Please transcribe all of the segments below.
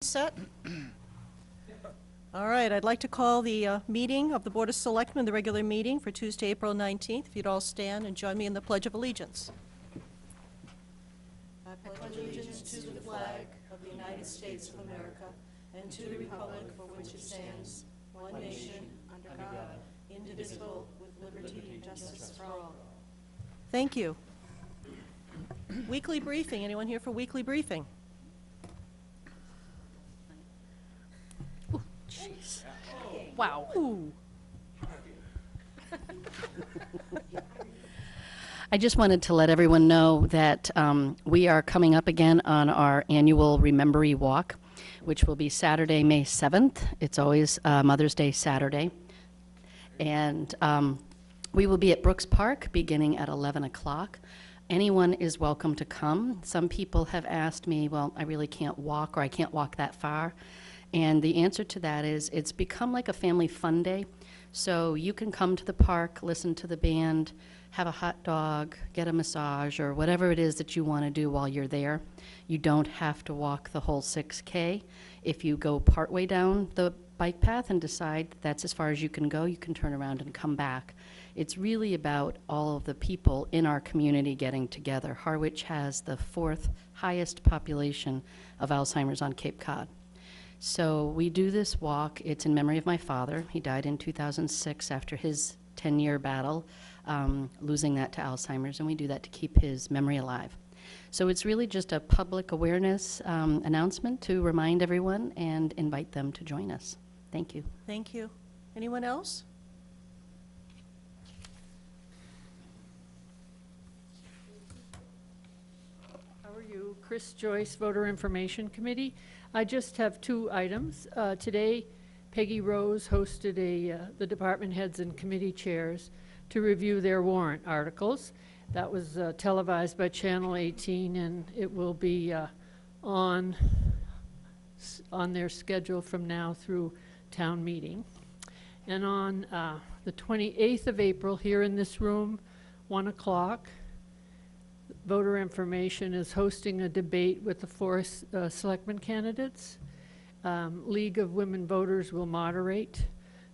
set? All right, I'd like to call the meeting of the Board of Selectmen, the regular meeting for Tuesday, April 19th. If you'd all stand and join me in the Pledge of Allegiance. I pledge allegiance to the flag of the United States of America and to the republic for which it stands, one nation, under God, indivisible, with liberty and justice for all. Thank you. Weekly briefing. Anyone here for weekly briefing? Jeez. Wow. Ooh. I just wanted to let everyone know that we are coming up again on our annual Remembery Walk, which will be Saturday, May 7th. It's always Mother's Day Saturday. And we will be at Brooks Park beginning at 11 o'clock. Anyone is welcome to come. Some people have asked me, well, I really can't walk, or I can't walk that far. And the answer to that is it's become like a family fun day. So you can come to the park, listen to the band, have a hot dog, get a massage, or whatever it is that you want to do while you're there. You don't have to walk the whole 6K. If you go partway down the bike path and decide that's as far as you can go, you can turn around and come back. It's really about all of the people in our community getting together. Harwich has the 4th highest population of Alzheimer's on Cape Cod. So we do this walk. It's in memory of my father. He died in 2006 after his 10-year battle, losing that to Alzheimer's, and we do that to keep his memory alive. So it's really just a public awareness announcement to remind everyone and invite them to join us. Thank you. Thank you. Anyone else? How are you? Chris Joyce, Voter Information Committee. I just have 2 items. Today, Peggy Rose hosted the department heads and committee chairs to review their warrant articles. That was televised by Channel 18, and it will be on their schedule from now through town meeting. And on the 28th of April, here in this room, 1 o'clock, Voter Information is hosting a debate with the 4 selectmen candidates. League of Women Voters will moderate.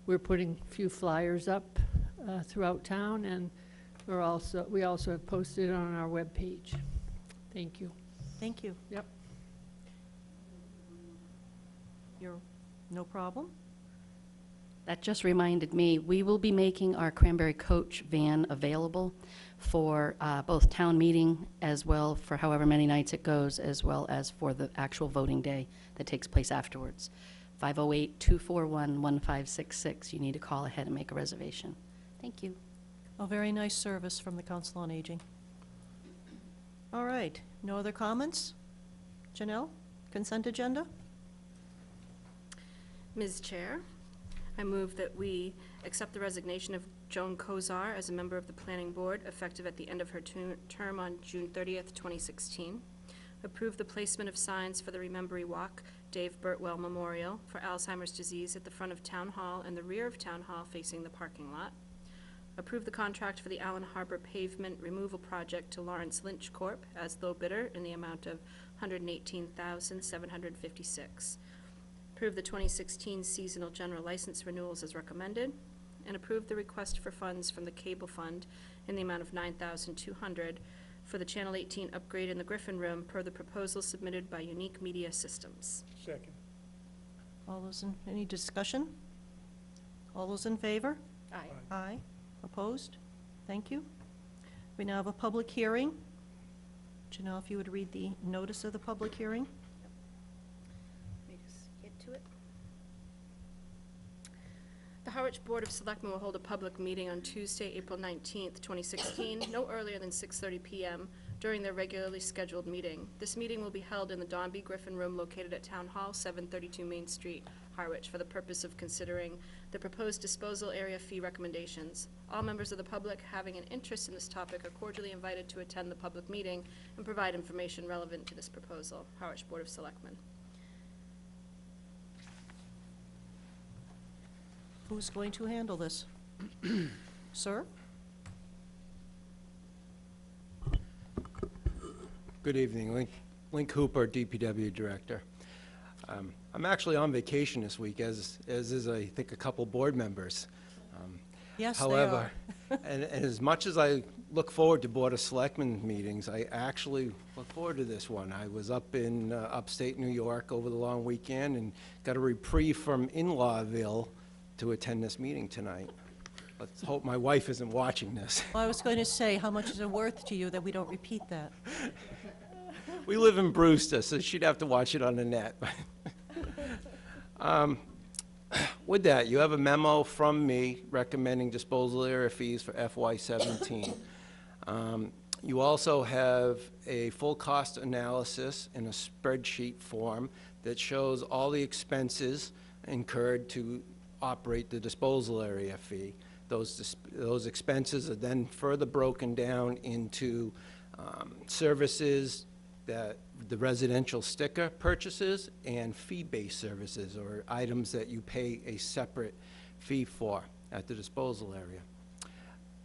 We're putting a few flyers up throughout town, and we also have posted it on our webpage. Thank you. Thank you. Yep. No problem. That just reminded me, we will be making our Cranberry Coach van available for both town meeting as well for however many nights it goes, as well as for the actual voting day that takes place afterwards. 508-241-1566. You need to call ahead and make a reservation. Thank you. A very nice service from the Council on Aging. All right. No other comments? Janelle, consent agenda? Ms. Chair, I move that we accept the resignation of Joan Kozar as a member of the Planning Board, effective at the end of her term on June 30th, 2016. Approve the placement of signs for the Remembery Walk, Dave Birtwell Memorial, for Alzheimer's disease at the front of Town Hall and the rear of Town Hall facing the parking lot. Approve the contract for the Allen Harbor pavement removal project to Lawrence Lynch Corp. as low bidder in the amount of $118,756. Approve the 2016 seasonal general license renewals as recommended, and approve the request for funds from the Cable Fund in the amount of $9,200 for the Channel 18 upgrade in the Griffin Room per the proposal submitted by Unique Media Systems. Second. All those any discussion? All those in favor? Aye. Aye. Opposed? Thank you. We now have a public hearing. Janelle, if you would read the notice of the public hearing. Let me just get to it. The Harwich Board of Selectmen will hold a public meeting on Tuesday, April 19th, 2016, no earlier than 6:30 p.m. during their regularly scheduled meeting. This meeting will be held in the Dombey Griffin Room located at Town Hall, 732 Main Street, Harwich, for the purpose of considering the proposed disposal area fee recommendations. All members of the public having an interest in this topic are cordially invited to attend the public meeting and provide information relevant to this proposal. Harwich Board of Selectmen. Who's going to handle this? Sir? Good evening, Link Hooper, DPW Director. I'm actually on vacation this week, as is, I think, a couple board members. Yes, they However, are. and as much as I look forward to Board of Selectmen meetings, I actually look forward to this one. I was up in upstate New York over the long weekend and got a reprieve from in-lawville to attend this meeting tonight. Let's hope my wife isn't watching this. Well, I was going to say, how much is it worth to you that we don't repeat that? We live in Brewster, so she'd have to watch it on the net. With that, you have a memo from me recommending disposal area fees for FY17. You also have a full cost analysis in a spreadsheet form that shows all the expenses incurred to operate the disposal area fee. Those expenses are then further broken down into services that the residential sticker purchases and fee-based services, or items that you pay a separate fee for at the disposal area.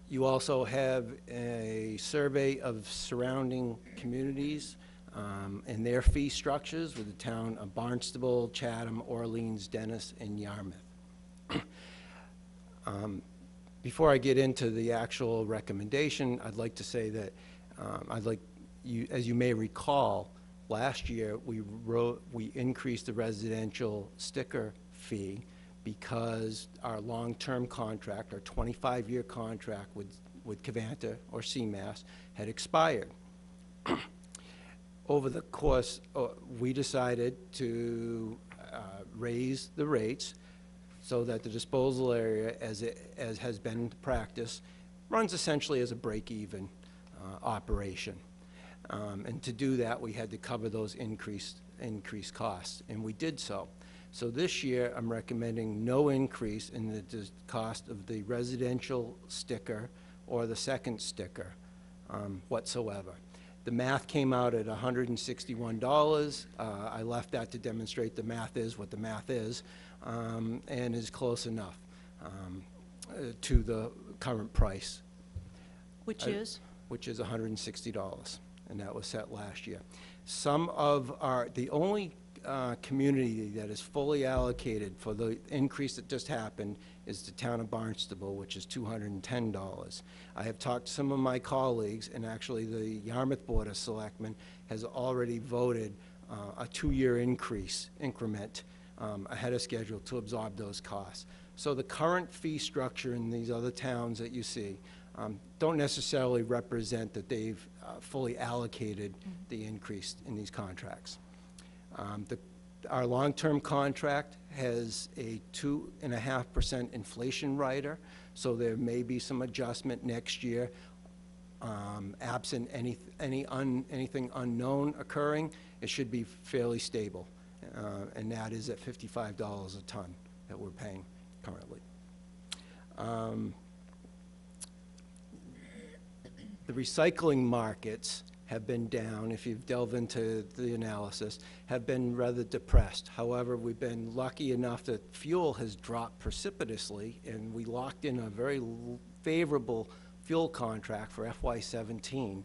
You also have a survey of surrounding communities and their fee structures with the town of Barnstable, Chatham, Orleans, Dennis, and Yarmouth. Before I get into the actual recommendation, I'd like to say that as you may recall, last year we increased the residential sticker fee because our long-term contract, our 25-year contract with Cavanta or CMAS had expired. Over the course, we decided to raise the rates so that the disposal area, as has been practice, runs essentially as a break-even operation. And to do that, we had to cover those increased costs, and we did so. So this year, I'm recommending no increase in the cost of the residential sticker or the second sticker whatsoever. The math came out at $161. I left that to demonstrate the math is what the math is, and is close enough to the current price. Which is? Which is $160, and that was set last year. The only community that is fully allocated for the increase that just happened is the town of Barnstable, which is $210. I have talked to some of my colleagues, and actually the Yarmouth Board of Selectmen has already voted a 2-year increment ahead of schedule to absorb those costs. So the current fee structure in these other towns that you see don't necessarily represent that they've fully allocated the increase in these contracts. Our long-term contract has a 2.5% inflation rider, so there may be some adjustment next year. Absent anything unknown occurring, it should be fairly stable, and that is at $55 a ton that we're paying currently. The recycling markets have been down, if you've delved into the analysis, have been rather depressed. However, we've been lucky enough that fuel has dropped precipitously, and we locked in a very favorable fuel contract for FY17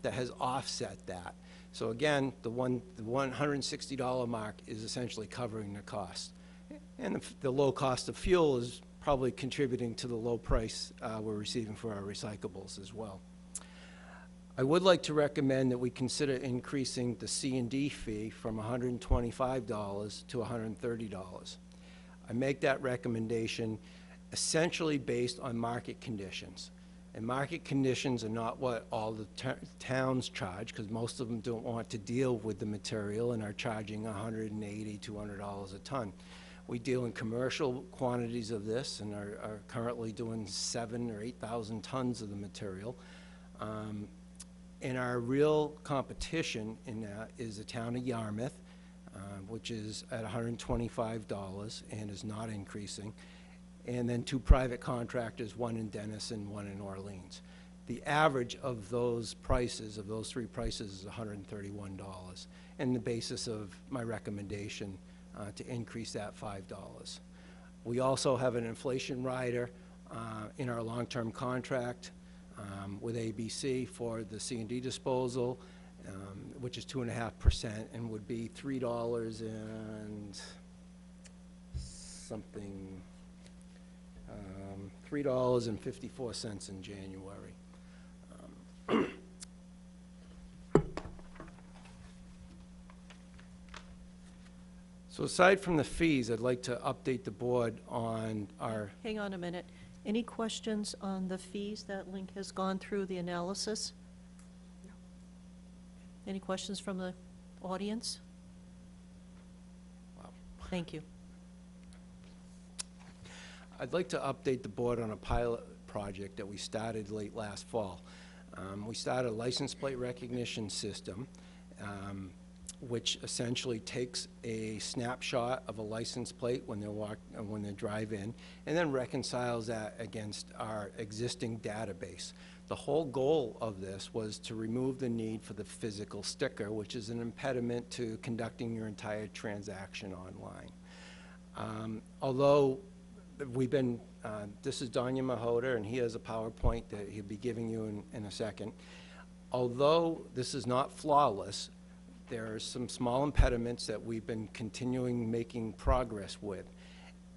that has offset that. So again, the $160 mark is essentially covering the cost. And the low cost of fuel is probably contributing to the low price we're receiving for our recyclables as well. I would like to recommend that we consider increasing the C&D fee from $125 to $130. I make that recommendation essentially based on market conditions. And market conditions are not what all the towns charge, because most of them don't want to deal with the material and are charging $180, $200 a ton. We deal in commercial quantities of this and are currently doing 7,000 or 8,000 tons of the material. And our real competition in that is the town of Yarmouth, which is at $125 and is not increasing, and then 2 private contractors, one in Dennis and one in Orleans. The average of those prices, of those 3 prices, is $131, and the basis of my recommendation to increase that $5. We also have an inflation rider in our long-term contract with ABC for the C&D disposal, which is 2.5%, and would be $3 and something, $3.54 in January. So aside from the fees, I'd like to update the board on our, Hang on a minute. Any questions on the fees that Link has gone through the analysis? No. Any questions from the audience? wow. Thank you. I'd like to update the board on a pilot project that we started late last fall. We started a license plate recognition system, which essentially takes a snapshot of a license plate when they drive in, and then reconciles that against our existing database. The whole goal of this was to remove the need for the physical sticker, which is an impediment to conducting your entire transaction online. Although we've been, this is Danya Mahoda, and he has a PowerPoint that he'll be giving you in a second. Although this is not flawless, there are some small impediments that we've been continuing making progress with.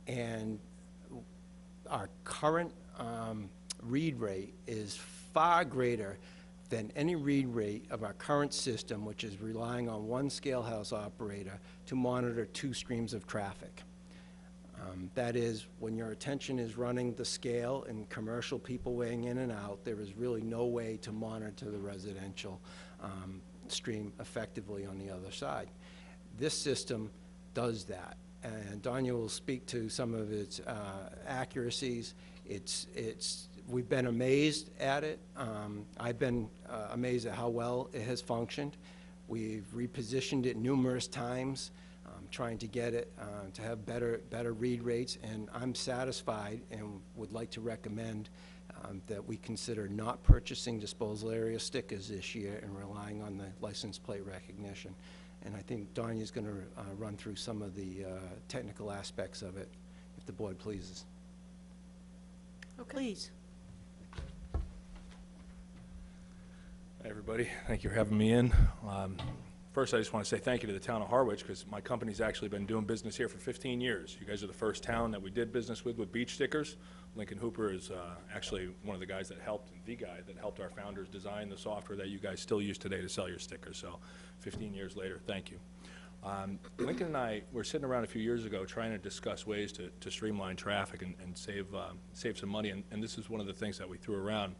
And our current read rate is far greater than any read rate of our current system, which is relying on one scalehouse operator to monitor 2 streams of traffic. That is, when your attention is running the scale and commercial people weighing in and out, there is really no way to monitor the residential stream effectively on the other side. This system does that, and Danya will speak to some of its accuracies. We've been amazed at it. I've been amazed at how well it has functioned. We've repositioned it numerous times, trying to get it to have better read rates, and I'm satisfied and would like to recommend that we consider not purchasing disposal area stickers this year and relying on the license plate recognition. And I think Danya's going to run through some of the technical aspects of it, if the board pleases. Okay. Please. Hey everybody, thank you for having me in. First, I just want to say thank you to the town of Harwich, because my company's actually been doing business here for 15 years. You guys are the first town that we did business with beach stickers. Lincoln Hooper is actually one of the guys that helped, and the guy that helped our founders design the software that you guys still use today to sell your stickers. So 15 years later, thank you. Lincoln and I were sitting around a few years ago trying to discuss ways to streamline traffic and save some money, and this is one of the things that we threw around.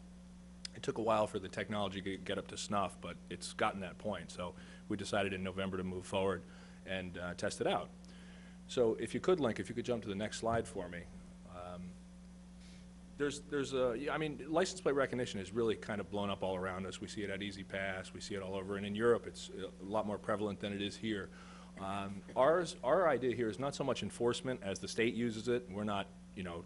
It took a while for the technology to get up to snuff, but it's gotten that point. So we decided in November to move forward and test it out. So if you could, Link, if you could jump to the next slide for me. I mean, license plate recognition is really kind of blown up all around us. We see it at Easy Pass, we see it all over, and in Europe it's a lot more prevalent than it is here. Our idea here is not so much enforcement as the state uses it. We're not,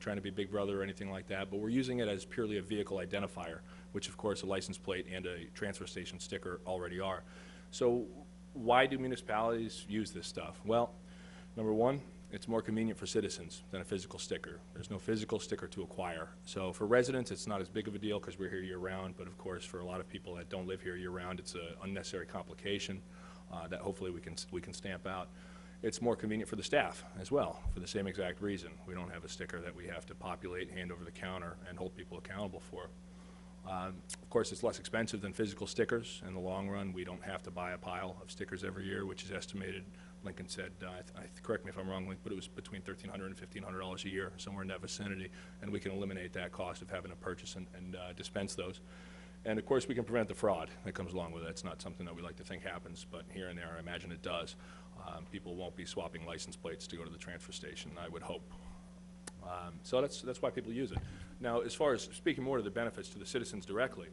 trying to be Big Brother or anything like that, but we're using it as purely a vehicle identifier, which of course a license plate and a transfer station sticker already are. So why do municipalities use this stuff? Well, number one, it's more convenient for citizens than a physical sticker. There's no physical sticker to acquire. So for residents, it's not as big of a deal because we're here year-round, but of course for a lot of people that don't live here year-round, it's an unnecessary complication that hopefully we can stamp out. It's more convenient for the staff as well, for the same exact reason. We don't have a sticker that we have to populate, hand over the counter, and hold people accountable for. Of course, it's less expensive than physical stickers. In the long run, we don't have to buy a pile of stickers every year, which is estimated, Lincoln said, correct me if I'm wrong, Link, but it was between $1,300 and $1,500 a year, somewhere in that vicinity, and we can eliminate that cost of having to purchase and dispense those. And of course, we can prevent the fraud that comes along with it. It's not something that we like to think happens, but here and there, I imagine it does. People won't be swapping license plates to go to the transfer station, I would hope. So that's why people use it. Now, as far as speaking more to the benefits to the citizens directly,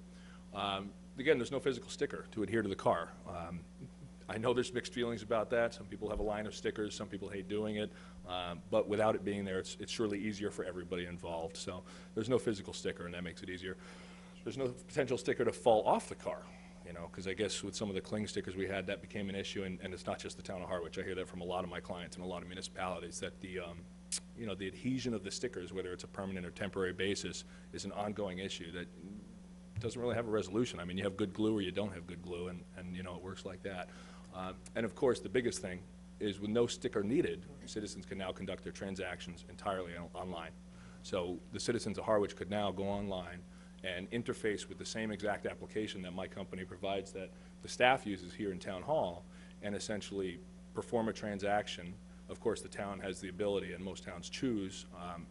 again, there's no physical sticker to adhere to the car. I know there's mixed feelings about that. Some people have a line of stickers, some people hate doing it, but without it being there, it's surely easier for everybody involved. So there's no physical sticker, and that makes it easier. There's no potential sticker to fall off the car, because I guess with some of the cling stickers we had, that became an issue, and it's not just the town of Harwich. I hear that from a lot of my clients and a lot of municipalities, that the adhesion of the stickers, whether it's a permanent or temporary basis, is an ongoing issue that doesn't really have a resolution. I mean, you have good glue or you don't have good glue, and you know, it works like that. And of course, the biggest thing is with no sticker needed, citizens can now conduct their transactions entirely online. So the citizens of Harwich could now go online and interface with the same exact application that my company provides that the staff uses here in Town Hall, and essentially perform a transaction. Of course, the town has the ability, and most towns choose,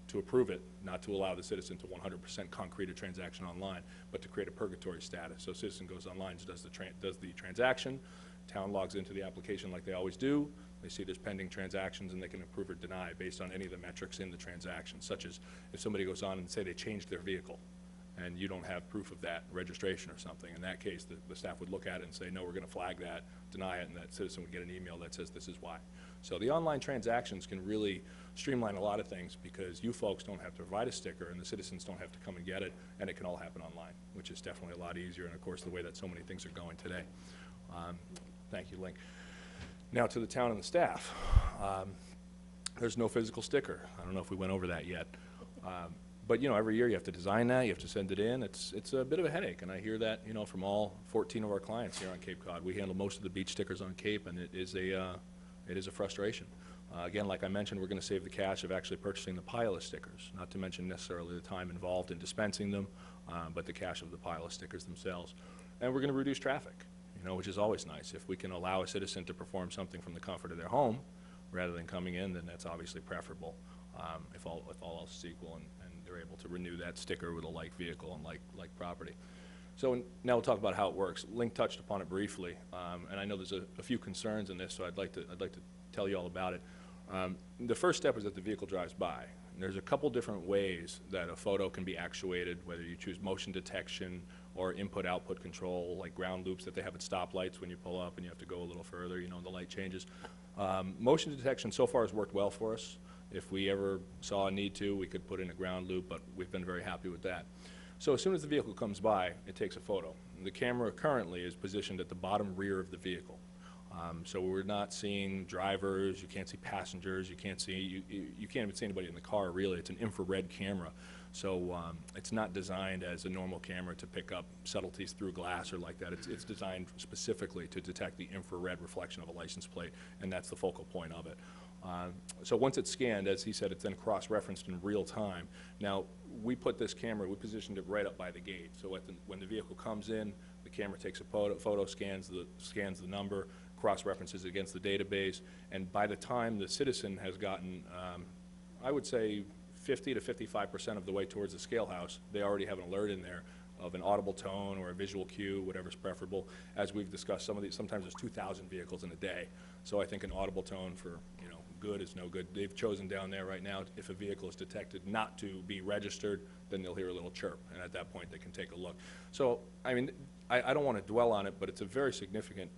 to approve it, not to allow the citizen to 100% concrete a transaction online, but to create a purgatory status. So citizen goes online, does the transaction, town logs into the application like they always do, they see there's pending transactions, and they can approve or deny based on any of the metrics in the transaction, such as if somebody goes on and say they changed their vehicle, and you don't have proof of that, registration or something. In that case, the staff would look at it and say, no, we're going to flag that, deny it, and that citizen would get an email that says this is why. So the online transactions can really streamline a lot of things because you folks don't have to provide a sticker and the citizens don't have to come and get it, and it can all happen online, which is definitely a lot easier, and of course the way that so many things are going today. Thank you, Link. Now to the town and the staff. There's no physical sticker. I don't know if we went over that yet. But you know, every year you have to design that, you have to send it in. It's a bit of a headache, and I hear that, you know, from all 14 of our clients here on Cape Cod. We handle most of the beach stickers on Cape, and it is a frustration. Again, like I mentioned, we're going to save the cash of actually purchasing the pile of stickers, not to mention necessarily the time involved in dispensing them, but the cash of the pile of stickers themselves. And we're going to reduce traffic, you know, which is always nice. If we can allow a citizen to perform something from the comfort of their home rather than coming in, then that's obviously preferable if all else is equal, and they're able to renew that sticker with a like vehicle and like property. So now we'll talk about how it works. Link touched upon it briefly, and I know there's a few concerns in this, so I'd like to tell you all about it. The first step is that the vehicle drives by. And there's a couple different ways that a photo can be actuated, whether you choose motion detection or input-output control, like ground loops that they have at stoplights when you pull up and you have to go a little further, you know, the light changes. Motion detection so far has worked well for us. If we ever saw a need to, we could put in a ground loop, but we've been very happy with that. So as soon as the vehicle comes by, it takes a photo. The camera currently is positioned at the bottom rear of the vehicle. So we're not seeing drivers, you can't see passengers, you can't even see anybody in the car, really. It's an infrared camera. So it's not designed as a normal camera to pick up subtleties through glass or like that. It's designed specifically to detect the infrared reflection of a license plate, and that's the focal point of it. So once it's scanned, as he said, it's then cross-referenced in real time. Now, we put this camera, we positioned it right up by the gate. So when the vehicle comes in, the camera takes a photo, scans the number, cross-references against the database, and by the time the citizen has gotten, I would say, 50 to 55% of the way towards the scale house, they already have an alert in there of an audible tone or a visual cue, whatever's preferable. As we've discussed, sometimes there's 2,000 vehicles in a day. So I think an audible tone for, you know, good is no good. They've chosen down there right now, if a vehicle is detected not to be registered, then they'll hear a little chirp, and at that point they can take a look. So, I mean, I don't want to dwell on it, but it's a very significant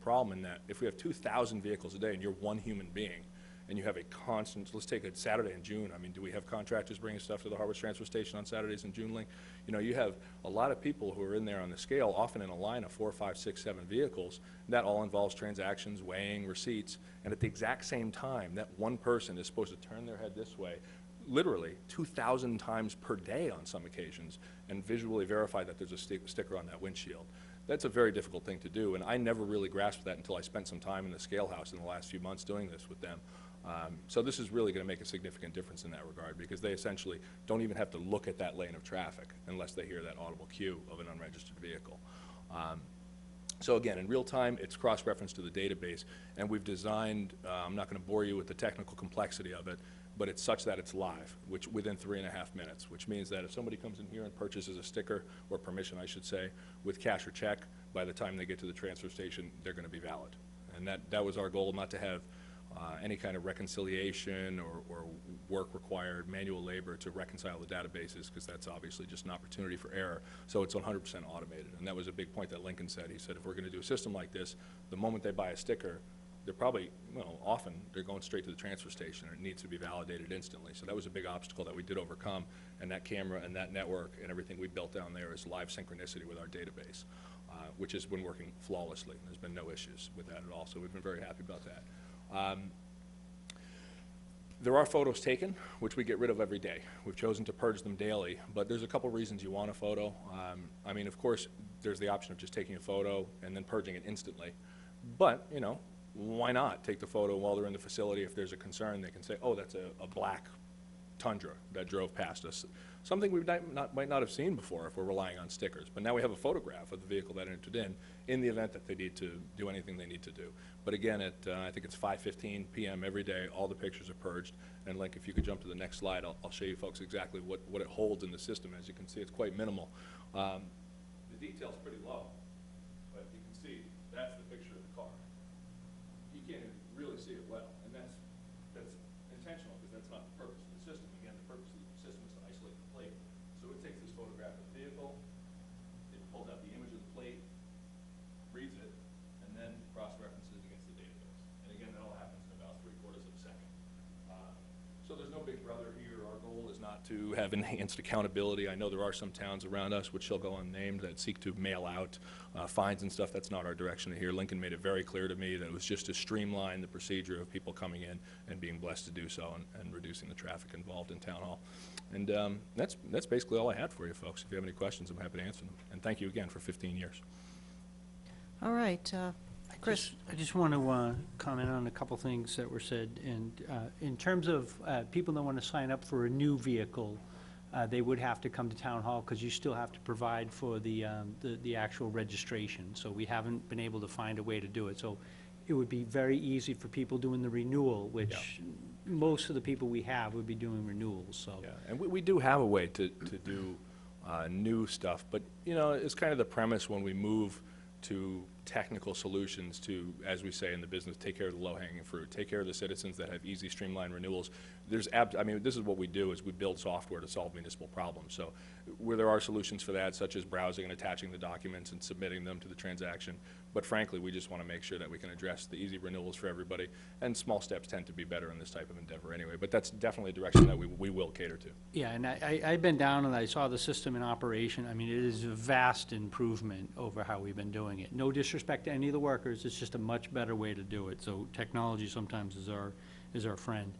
problem in that if we have 2,000 vehicles a day and you're one human being, and you have a constant, let's take a Saturday in June. I mean, do we have contractors bringing stuff to the Harwich transfer station on Saturdays in June, Link? You know, you have a lot of people who are in there on the scale, often in a line of 4, 5, 6, 7 vehicles. That all involves transactions, weighing, receipts, and at the exact same time, that one person is supposed to turn their head this way, literally 2,000 times per day on some occasions, and visually verify that there's a sticker on that windshield. That's a very difficult thing to do, and I never really grasped that until I spent some time in the scale house in the last few months doing this with them. So this is really going to make a significant difference in that regard, because they essentially don't even have to look at that lane of traffic unless they hear that audible cue of an unregistered vehicle. So again, in real time, it's cross-referenced to the database, and we've designed, I'm not going to bore you with the technical complexity of it, but it's such that it's live, which within 3.5 minutes, which means that if somebody comes in here and purchases a sticker, or permission, I should say, with cash or check, by the time they get to the transfer station, they're going to be valid. And that was our goal, not to have any kind of reconciliation or work required, manual labor to reconcile the databases, because that's obviously just an opportunity for error. So it's 100% automated, and that was a big point that Lincoln said. He said, if we're going to do a system like this, the moment they buy a sticker, they're probably, well, often they're going straight to the transfer station, and it needs to be validated instantly. So that was a big obstacle that we did overcome, and that camera and that network and everything we built down there is live synchronicity with our database, which has been working flawlessly. There's been no issues with that at all, so we've been very happy about that. There are photos taken, which we get rid of every day. We've chosen to purge them daily, but there's a couple reasons you want a photo. I mean, of course, there's the option of just taking a photo and then purging it instantly. But, you know, why not take the photo while they're in the facility? If there's a concern, they can say, oh, that's a black Tundra that drove past us. Something we might not have seen before if we're relying on stickers. But now we have a photograph of the vehicle that entered in the event that they need to do anything they need to do. But again, at I think it's 5:15 p.m. every day, all the pictures are purged. And Link, if you could jump to the next slide, I'll show you folks exactly what it holds in the system. As you can see, it's quite minimal. The detail's pretty low, but you can see that's the picture of the car. You can't really see it well, and that's intentional because that's not the purpose of the system. Again, the purpose of the system is to isolate the plate. So it takes this photograph of the vehicle, it pulls out the image of the plate, reads it, and then cross-references against the database. And again, that all happens in about 3/4 of a second. So there's no big brother here. Our goal is not to have enhanced accountability. I know there are some towns around us, which shall go unnamed, that seek to mail out fines and stuff. That's not our direction here. Lincoln made it very clear to me that it was just to streamline the procedure of people coming in and being blessed to do so, and reducing the traffic involved in Town Hall. And that's basically all I had for you folks. If you have any questions, I'm happy to answer them. And thank you again for 15 years. All right, Chris. I just want to comment on a couple things that were said. And in terms of people that want to sign up for a new vehicle, they would have to come to Town Hall because you still have to provide for the actual registration. So we haven't been able to find a way to do it. So it would be very easy for people doing the renewal, which most of the people we have would be doing renewals. So Yeah, and we do have a way to do new stuff, but, you know, it's kind of the premise when we move to technical solutions to, as we say in the business, take care of the low-hanging fruit, take care of the citizens that have easy, streamlined renewals. I mean, this is what we do, is we build software to solve municipal problems. So where there are solutions for that, such as browsing and attaching the documents and submitting them to the transaction, but frankly, we just want to make sure that we can address the easy renewals for everybody, and small steps tend to be better in this type of endeavor anyway, but that's definitely a direction that we will cater to. yeah, and I've been down and I saw the system in operation. I mean, it is a vast improvement over how we've been doing it. No disrespect to any of the workers, it's just a much better way to do it. So technology sometimes is our friend.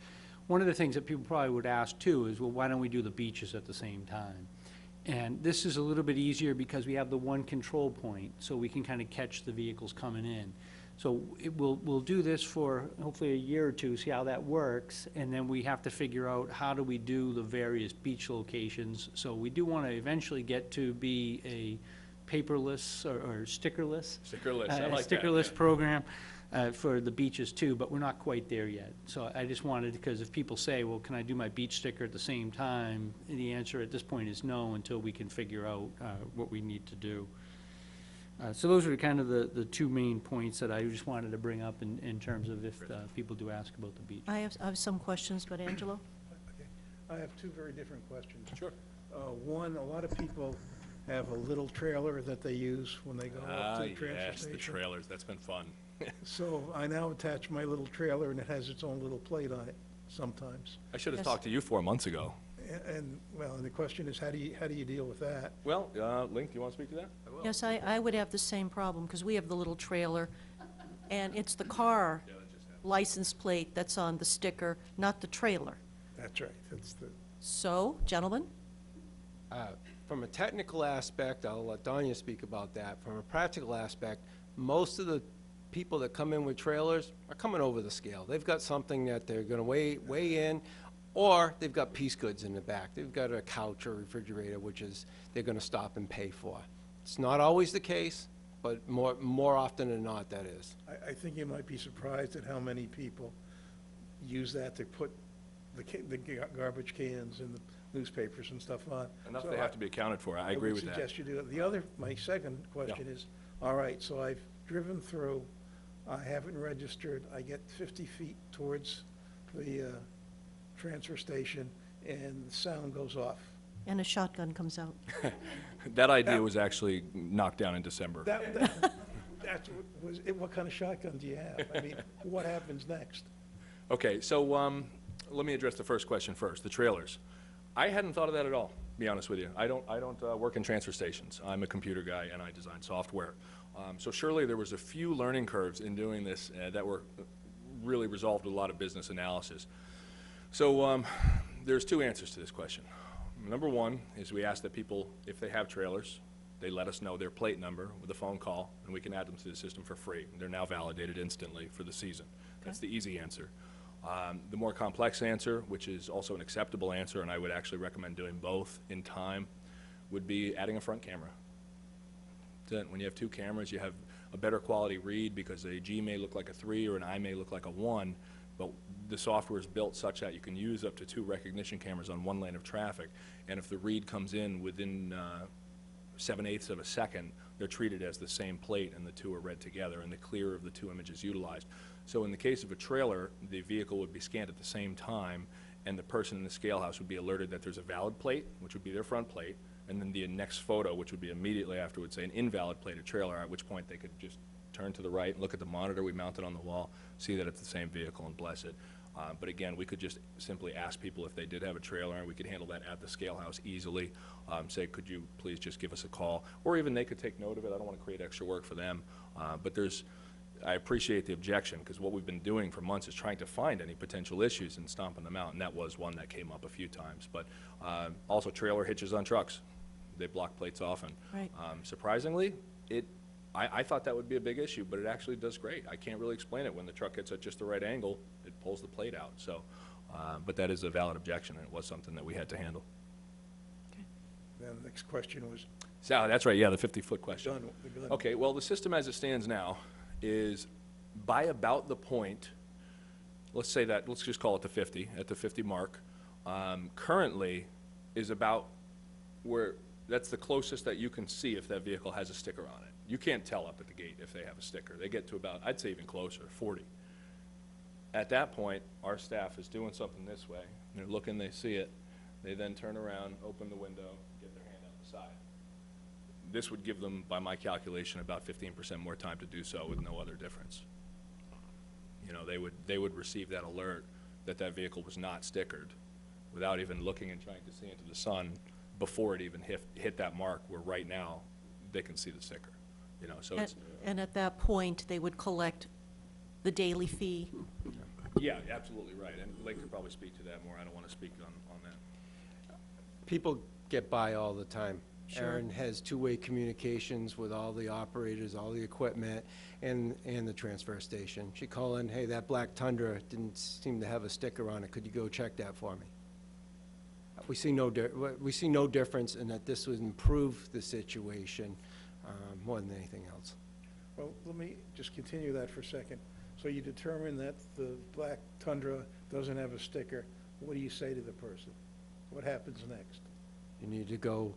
One of the things that people probably would ask too is, well, why don't we do the beaches at the same time? And this is a little bit easier because we have the one control point, so we can kind of catch the vehicles coming in. So we'll do this for hopefully a year or two, see how that works, and then we have to figure out how do we do the various beach locations. So we do want to eventually get to be a paperless or stickerless. Stickerless, I like that, Stickerless yeah. program for the beaches too, but we're not quite there yet. So I just wanted, because if people say, well, can I do my beach sticker at the same time? And the answer at this point is no, until we can figure out what we need to do. So those are kind of the two main points that I just wanted to bring up in terms of if people do ask about the beach. I have some questions, but Angelo? Okay. I have two very different questions. Sure. One, a lot of people have a little trailer that they use when they go up to the transfer Yes, station. the trailers, that's been fun. So I now attach my little trailer, and it has its own little plate on it sometimes. I should have Yes. talked to you 4 months ago. And well, and the question is, how do you deal with that? Well, Link, do you want to speak to that? Yes, I would have the same problem, because we have the little trailer, and it's the car license plate that's on the sticker, not the trailer. That's right, that's the, So, gentlemen? From a technical aspect, I'll let Danya speak about that. From a practical aspect, most of the people that come in with trailers are coming over the scale. They've got something that they're going to weigh in, or they've got piece goods in the back. They've got a couch or refrigerator, which is they're going to stop and pay for. It's not always the case, but more often than not, that is. I think you might be surprised at how many people use that to put the garbage cans and the newspapers and stuff on. Enough So they have to be accounted for, I agree with would that. suggest you do it. My second question is, all right, so I've driven through, I haven't registered, I get 50 feet towards the transfer station, and the sound goes off. And a shotgun comes out. That idea was actually knocked down in December. That's what kind of shotgun do you have? I mean, what happens next? Okay, so let me address the first question first, the trailers. I hadn't thought of that at all, to be honest with you. I don't work in transfer stations. I'm a computer guy and I design software. So surely there was a few learning curves in doing this that were really resolved with a lot of business analysis. So there's two answers to this question. Number one is we ask that people, if they have trailers, they let us know their plate number with a phone call, and we can add them to the system for free. They're now validated instantly for the season. That's the easy answer. The more complex answer, which is also an acceptable answer, and I would actually recommend doing both in time, would be adding a front camera. When you have two cameras, you have a better quality read because a G may look like a 3 or an I may look like a 1, but the software is built such that you can use up to 2 recognition cameras on one lane of traffic, and if the read comes in within 7/8 of a second, they're treated as the same plate and the two are read together and the clearer of the two images utilized. So in the case of a trailer, the vehicle would be scanned at the same time, and the person in the scale house would be alerted that there's a valid plate, which would be their front plate, and then the next photo, which would be immediately after, would say an invalid plate or trailer, at which point they could just turn to the right and look at the monitor we mounted on the wall, see that it's the same vehicle, and bless it. But again, we could just simply ask people if they did have a trailer, and we could handle that at the scale house easily. Say, could you please just give us a call? Or even they could take note of it. I don't want to create extra work for them. But I appreciate the objection, because what we've been doing for months is trying to find any potential issues and stomping them out, and that was one that came up a few times. But also trailer hitches on trucks. They block plates often. Right. Surprisingly, I thought that would be a big issue, but it actually does great. I can't really explain it. When the truck hits at just the right angle, it pulls the plate out. So, but that is a valid objection, and it was something that we had to handle. Then the next question was So that's right, yeah, the 50-foot question. the gun. Okay, well, the system as it stands now is by about the point, let's just call it the 50, at the 50 mark, currently is about where, that's the closest that you can see if that vehicle has a sticker on it. You can't tell up at the gate if they have a sticker. They get to about, I'd say even closer, 40. At that point, our staff is doing something this way. They're looking, they see it. They then turn around, open the window, get their hand out the side. This would give them, by my calculation, about 15% more time to do so with no other difference. You know, they would receive that alert that that vehicle was not stickered without even looking and trying to see into the sun before it even hit that mark, where right now they can see the sticker. You know, so it's, And at that point, they would collect the daily fee. yeah, absolutely right. And Lake could probably speak to that more. I don't want to speak on that. People get by all the time. Sure. Erin has two-way communications with all the operators, all the equipment, and the transfer station. She called in, hey, that black Tundra didn't seem to have a sticker on it. Could you go check that for me? We see no difference in that this would improve the situation more than anything else. Well, let me just continue that for a second. So you determine that the black Tundra doesn't have a sticker. What do you say to the person? What happens next? You need to go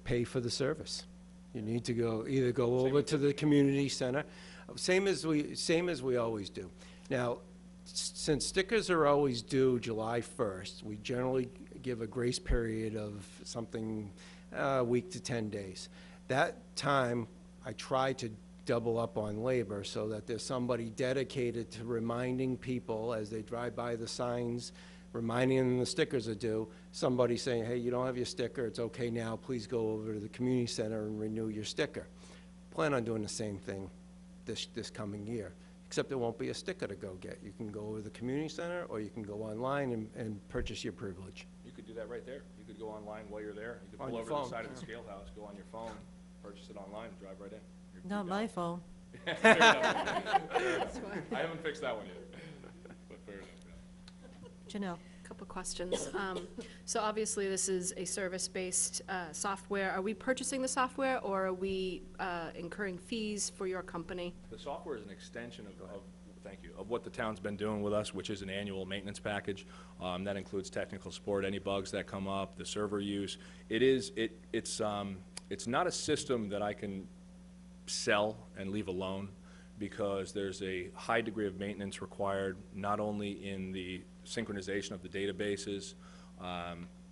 pay for the service. You need to either go over to the community center, same as we always do. Now, since stickers are always due July 1st, we generally give a grace period of something a week to 10 days. That time, I try to double up on labor so that there's somebody dedicated to reminding people as they drive by the signs, reminding them the stickers are due, somebody saying, hey, you don't have your sticker, it's okay now, please go over to the community center and renew your sticker. Plan on doing the same thing this coming year, except there won't be a sticker to go get. You can go over to the community center, or you can go online and purchase your privilege. You could do that right there. You could go online while you're there. You could On pull your over to the phone, side of the scale house, go on your phone, purchase it online, and drive right in. You're Not my phone. Fair enough. Fair enough. I haven't fixed that one yet, but fair enough. Yeah. Janelle? Couple questions. So obviously, this is a service-based software. Are we purchasing the software, or are we incurring fees for your company? The software is an extension of what the town's been doing with us, which is an annual maintenance package. That includes technical support, any bugs that come up, the server use. It's not a system that I can sell and leave alone, because there's a high degree of maintenance required, not only in the synchronization of the databases,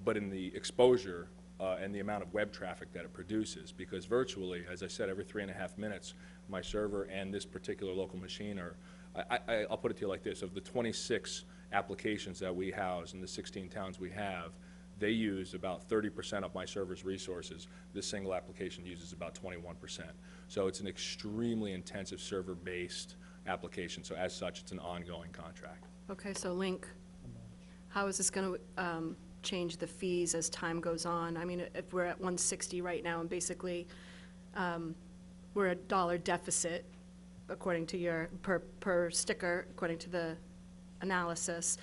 but in the exposure and the amount of web traffic that it produces. Because virtually, as I said, every 3.5 minutes, my server and this particular local machine are, I'll put it to you like this, of the 26 applications that we house in the 16 towns we have, they use about 30% of my server's resources. This single application uses about 21%. So it's an extremely intensive server-based application. So as such, it's an ongoing contract. Okay, so Link, How is this going to change the fees as time goes on? I mean, if we're at 160 right now, and basically we're a $1 deficit, according to your, per sticker, according to the analysis,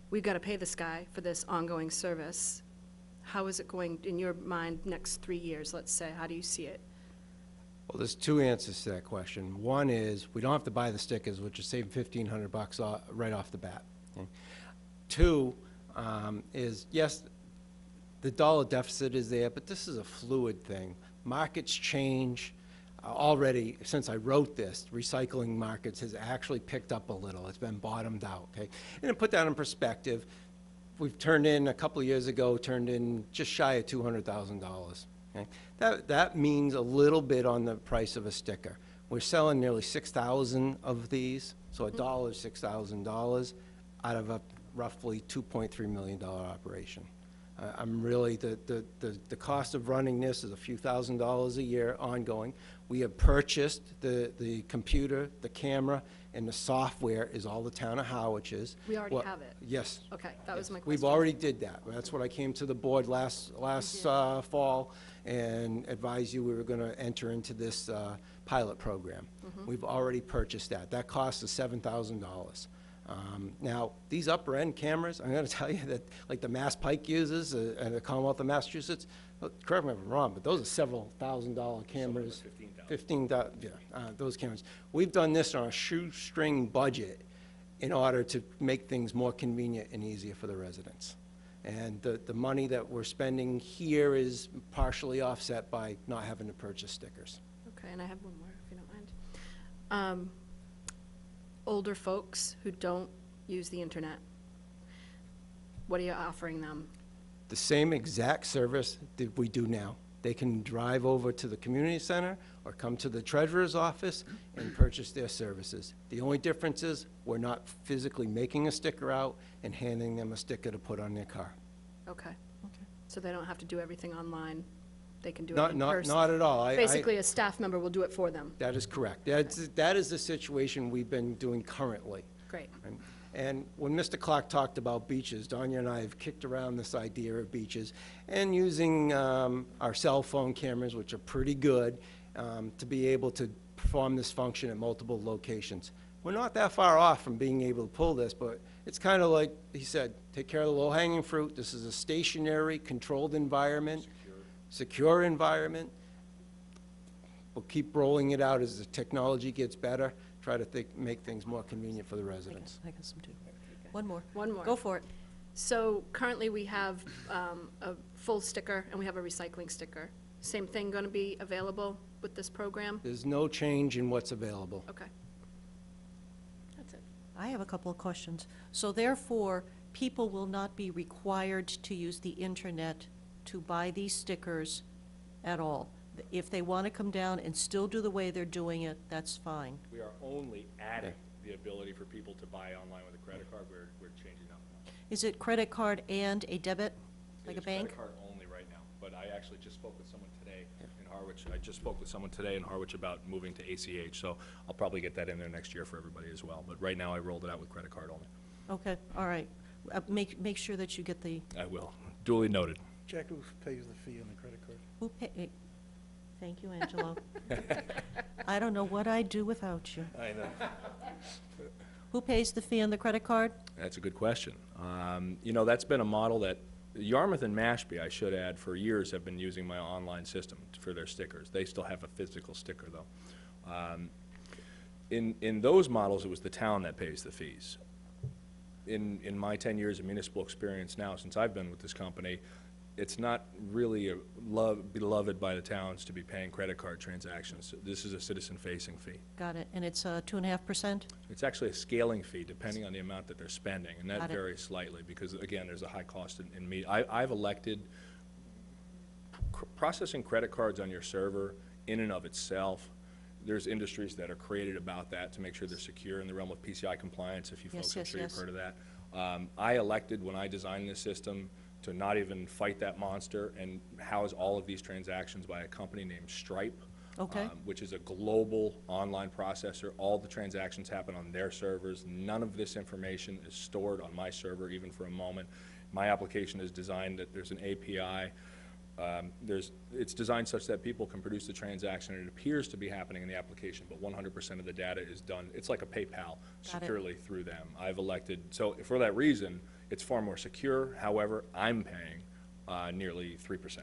we've got to pay this guy for this ongoing service. How is it going, in your mind, next 3 years, let's say? How do you see it? Well, there's two answers to that question. One is, we don't have to buy the stickers, which is saving $1,500 right off the bat. Okay? Two is, yes, the dollar deficit is there, but this is a fluid thing. Markets change. Already, since I wrote this, recycling markets has actually picked up a little. It's been bottomed out, okay? And to put that in perspective, we've turned in, a couple of years ago, turned in just shy of $200,000, okay? That means a little bit on the price of a sticker. We're selling nearly 6,000 of these, so a dollar is $6,000 out of a roughly $2.3 million operation. I'm really, the cost of running this is a few $1,000s a year ongoing. We have purchased the computer, the camera, and the software is all the town of Harwich's. We already have it? Yes. Okay, that was my question. We've already did that. That's what I came to the board last fall and advised you we were going to enter into this pilot program. We've already purchased that. That cost us $7,000. Now, these upper-end cameras, I'm going to tell you that, like the Mass Pike uses and the Commonwealth of Massachusetts, correct me if I'm wrong, but those are several $1,000 cameras. $15,000, yeah, those cameras. We've done this on a shoestring budget in order to make things more convenient and easier for the residents. And the money that we're spending here is partially offset by not having to purchase stickers. Okay, and I have one more, if you don't mind. Older folks who don't use the internet, what are you offering them? The same exact service that we do now. They can drive over to the community center or come to the treasurer's office and purchase their services. The only difference is we're not physically making a sticker out and handing them a sticker to put on their car. Okay. So they don't have to do everything online? They can do it Not, in not, person? not at all. Basically, a staff member will do it for them? That is correct. That is the situation we've been doing currently. Great. And when Mr. Clark talked about beaches, Donya and I have kicked around this idea of beaches and using our cell phone cameras, which are pretty good, to be able to perform this function at multiple locations. We're not that far off from being able to pull this, but it's kind of like he said, take care of the low-hanging fruit. This is a stationary, controlled environment, secure environment. We'll keep rolling it out as the technology gets better, try to make things more convenient for the residents. I got some too. One more. One more. Go for it. So currently, we have a full sticker and we have a recycling sticker. Same thing going to be available with this program? There's no change in what's available. Okay. That's it. I have a couple of questions. So therefore, people will not be required to use the internet to buy these stickers at all. If they want to come down and still do the way they're doing it, that's fine. We are only adding the ability for people to buy online with a credit card. We're changing up now. Is it credit card and a debit, like It a is bank? credit card only right now, but I actually just spoke with someone today in Harwich. I just spoke with someone today in Harwich about moving to ACH, so I'll probably get that in there next year for everybody as well. But right now, I rolled it out with credit card only. Okay, all right. Make sure that you get the, I will. Duly noted. Jack, who pays the fee on the credit card? who pay, thank you, Angelo. I don't know what I'd do without you. I know. Who pays the fee on the credit card? That's a good question. You know, that's been a model that Yarmouth and Mashpee, I should add, for years have been using my online system for their stickers. They still have a physical sticker, though. In those models, it was the town that pays the fees. In my 10 years of municipal experience now, since I've been with this company, it's not really beloved by the towns to be paying credit card transactions. This is a citizen-facing fee. Got it, and it's 2.5%? It's actually a scaling fee depending on the amount that they're spending, and that Got it. varies slightly because, again, there's a high cost in me. I've elected processing credit cards on your server in and of itself. There's industries that are created about that to make sure they're secure in the realm of PCI compliance, if you folks, I'm sure you've heard of that. I elected, when I designed this system, to not even fight that monster and house all of these transactions by a company named Stripe. Okay. which is a global online processor. All the transactions happen on their servers. None of this information is stored on my server, even for a moment. My application is designed that there's an API. It's designed such that people can produce the transaction, and it appears to be happening in the application, but 100% of the data is done. It's like a PayPal securely through them. I've elected, so for that reason, it's far more secure. However, I'm paying nearly 3%.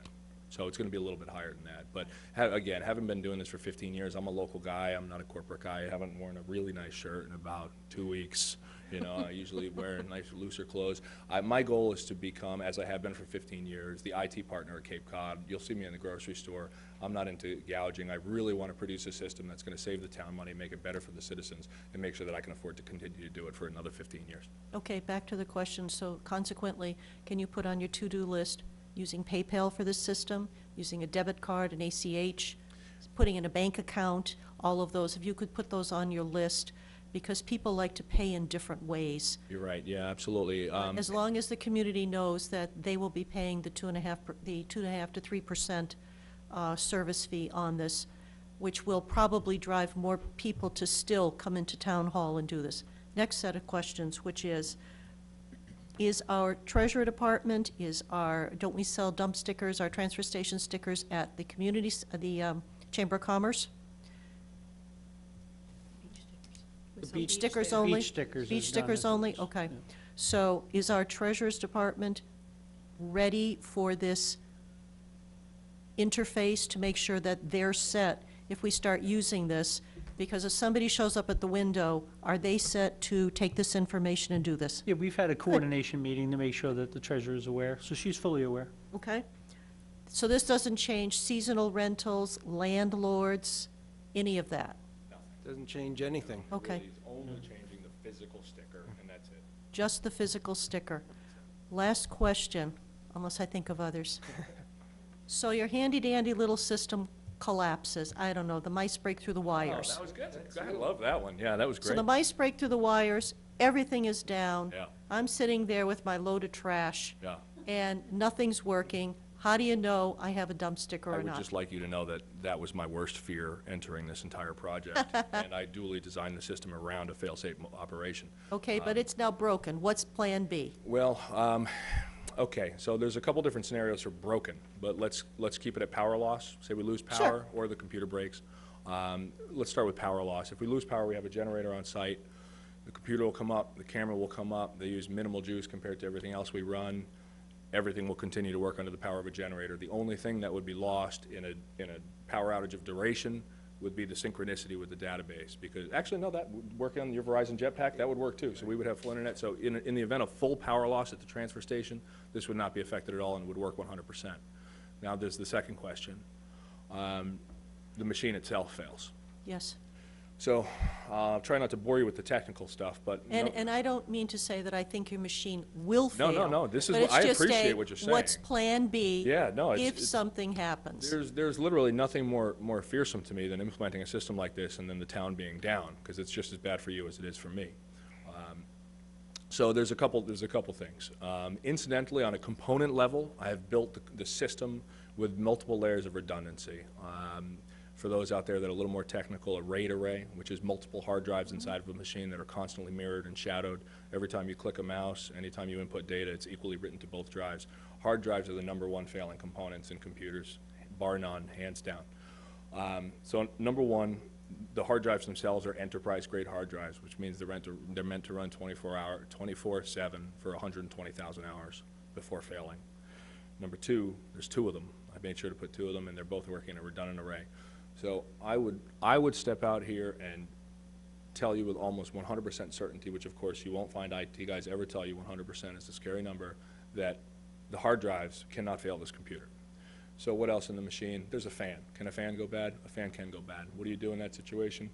So it's going to be a little bit higher than that. But again, haven't been doing this for 15 years. I'm a local guy. I'm not a corporate guy. I haven't worn a really nice shirt in about 2 weeks. You know, I usually wear nice, looser clothes. My goal is to become, as I have been for 15 years, the IT partner at Cape Cod. You'll see me in the grocery store. I'm not into gouging. I really want to produce a system that's going to save the town money, make it better for the citizens, and make sure that I can afford to continue to do it for another 15 years. Okay, back to the question. So consequently, can you put on your to-do list using PayPal for this system, using a debit card, an ACH, putting in a bank account, all of those? If you could put those on your list, because people like to pay in different ways. You're right. Yeah, absolutely. As long as the community knows that they will be paying the 2.5 to 3% service fee on this, which will probably drive more people to still come into town hall and do this. Next set of questions, which is our treasurer department, don't we sell dump stickers, our transfer station stickers at the the Chamber of Commerce? Beach Stickers only? Beach stickers. Beach is done stickers at- only? Okay. So is our treasurer's department ready for this interface to make sure that they're set if we start using this? Because if somebody shows up at the window, are they set to take this information and do this? Yeah, we've had a coordination meeting to make sure that the treasurer is aware, so she's fully aware. Okay? So this doesn't change seasonal rentals, landlords, any of that? Doesn't change anything. Okay. Really, it's only changing the physical sticker, and that's it. Just the physical sticker. Last question, unless I think of others. So your handy-dandy little system collapses. I don't know, the mice break through the Oh, wires. that was good. I love that one. Yeah, that was So great. the mice break through the wires, everything is down. Yeah. I'm sitting there with my load of trash, Yeah. and nothing's working. How do you know I have a dump sticker I or would not? just like you to know that that was my worst fear entering this entire project, and I duly designed the system around a fail-safe operation. Okay, but it's now broken. What's Plan B? Well, okay, so there's a couple different scenarios for broken, but let's keep it at power loss. Say we lose power or the computer breaks. Let's start with power loss. If we lose power, we have a generator on site. The computer will come up, the camera will come up. They use minimal juice compared to everything else we run. Everything will continue to work under the power of a generator. The only thing that would be lost in a power outage of duration would be the synchronicity with the database. Because, actually, no, that would work on your Verizon Jetpack, that would work too. So we would have full internet. So in the event of full power loss at the transfer station, this would not be affected at all and would work 100%. Now there's the second question. The machine itself fails. Yes. So try not to bore you with the technical stuff, but And I don't mean to say that I think your machine will fail. No, this is but what- I it's just appreciate a, what you're saying. what's Plan B? Yeah, no, if something happens? There's literally nothing more fearsome to me than implementing a system like this and then the town being down, because it's just as bad for you as it is for me. So there's a couple things. Incidentally, on a component level, I have built the system with multiple layers of redundancy. For those out there that are a little more technical, a RAID array, which is multiple hard drives inside of a machine that are constantly mirrored and shadowed. Every time you click a mouse, anytime you input data, it's equally written to both drives. Hard drives are the #1 failing components in computers, bar none, hands down. So number one, the hard drives themselves are enterprise-grade hard drives, which means they're meant to run 24/7 for 120,000 hours before failing. Number two, there's 2 of them. I made sure to put 2 of them, and they're both working in a redundant array. So I would step out here and tell you with almost 100% certainty, which of course you won't find IT guys ever tell you 100%, it's a scary number, that the hard drives cannot fail this computer. So what else in the machine? There's a fan. Can a fan go bad? A fan can go bad. What do you do in that situation?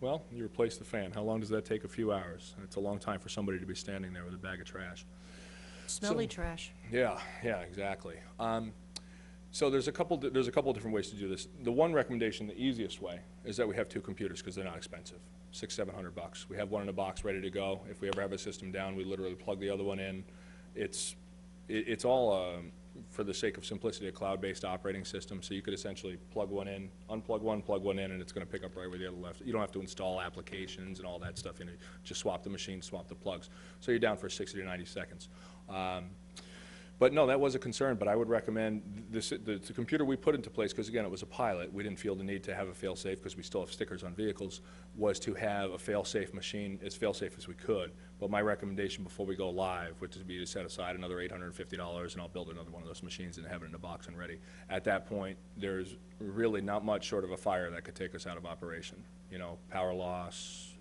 Well, you replace the fan. How long does that take? A few hours. It's a long time for somebody to be standing there with a bag of trash. Smelly trash. Yeah, exactly. So there's a couple different ways to do this. The one recommendation, the easiest way, is that we have 2 computers because they're not expensive, $600-700. We have one in a box ready to go. If we ever have a system down, we literally plug the other one in. It's all for the sake of simplicity, a cloud-based operating system, so you could essentially plug one in, unplug one, plug one in, and it's going to pick up right where the other left. You don't have to install applications and all that stuff. You know, just swap the machine, swap the plugs. So you're down for 60 to 90 seconds. But no, that was a concern, but I would recommend the computer we put into place, because again, it was a pilot, we didn't feel the need to have a fail-safe because we still have stickers on vehicles, was to have a fail-safe machine, as fail-safe as we could. But my recommendation before we go live would just be to set aside another $850, and I'll build another one of those machines and have it in a box and ready. At that point, there's really not much short of a fire that could take us out of operation. You know, power loss,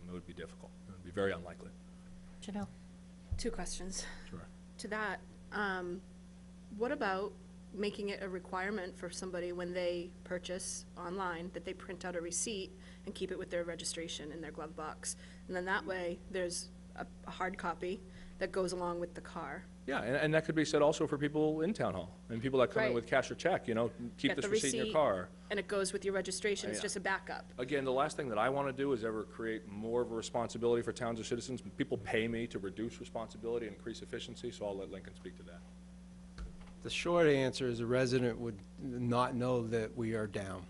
it would be difficult. It would be very unlikely. Janelle? 2 questions. Sure. To that, what about making it a requirement for somebody when they purchase online that they print out a receipt and keep it with their registration in their glove box? And then that way, there's a hard copy that goes along with the car. Yeah, and that could be said also for people in town hall, and people that come in Right. with cash or check, you know, keep Get this the receipt in your car. And it goes with your registration, it's Yeah. just a backup. Again, the last thing that I want to do is ever create more of a responsibility for towns or citizens. People pay me to reduce responsibility and increase efficiency, so I'll let Lincoln speak to that. The short answer is a resident would not know that we are down.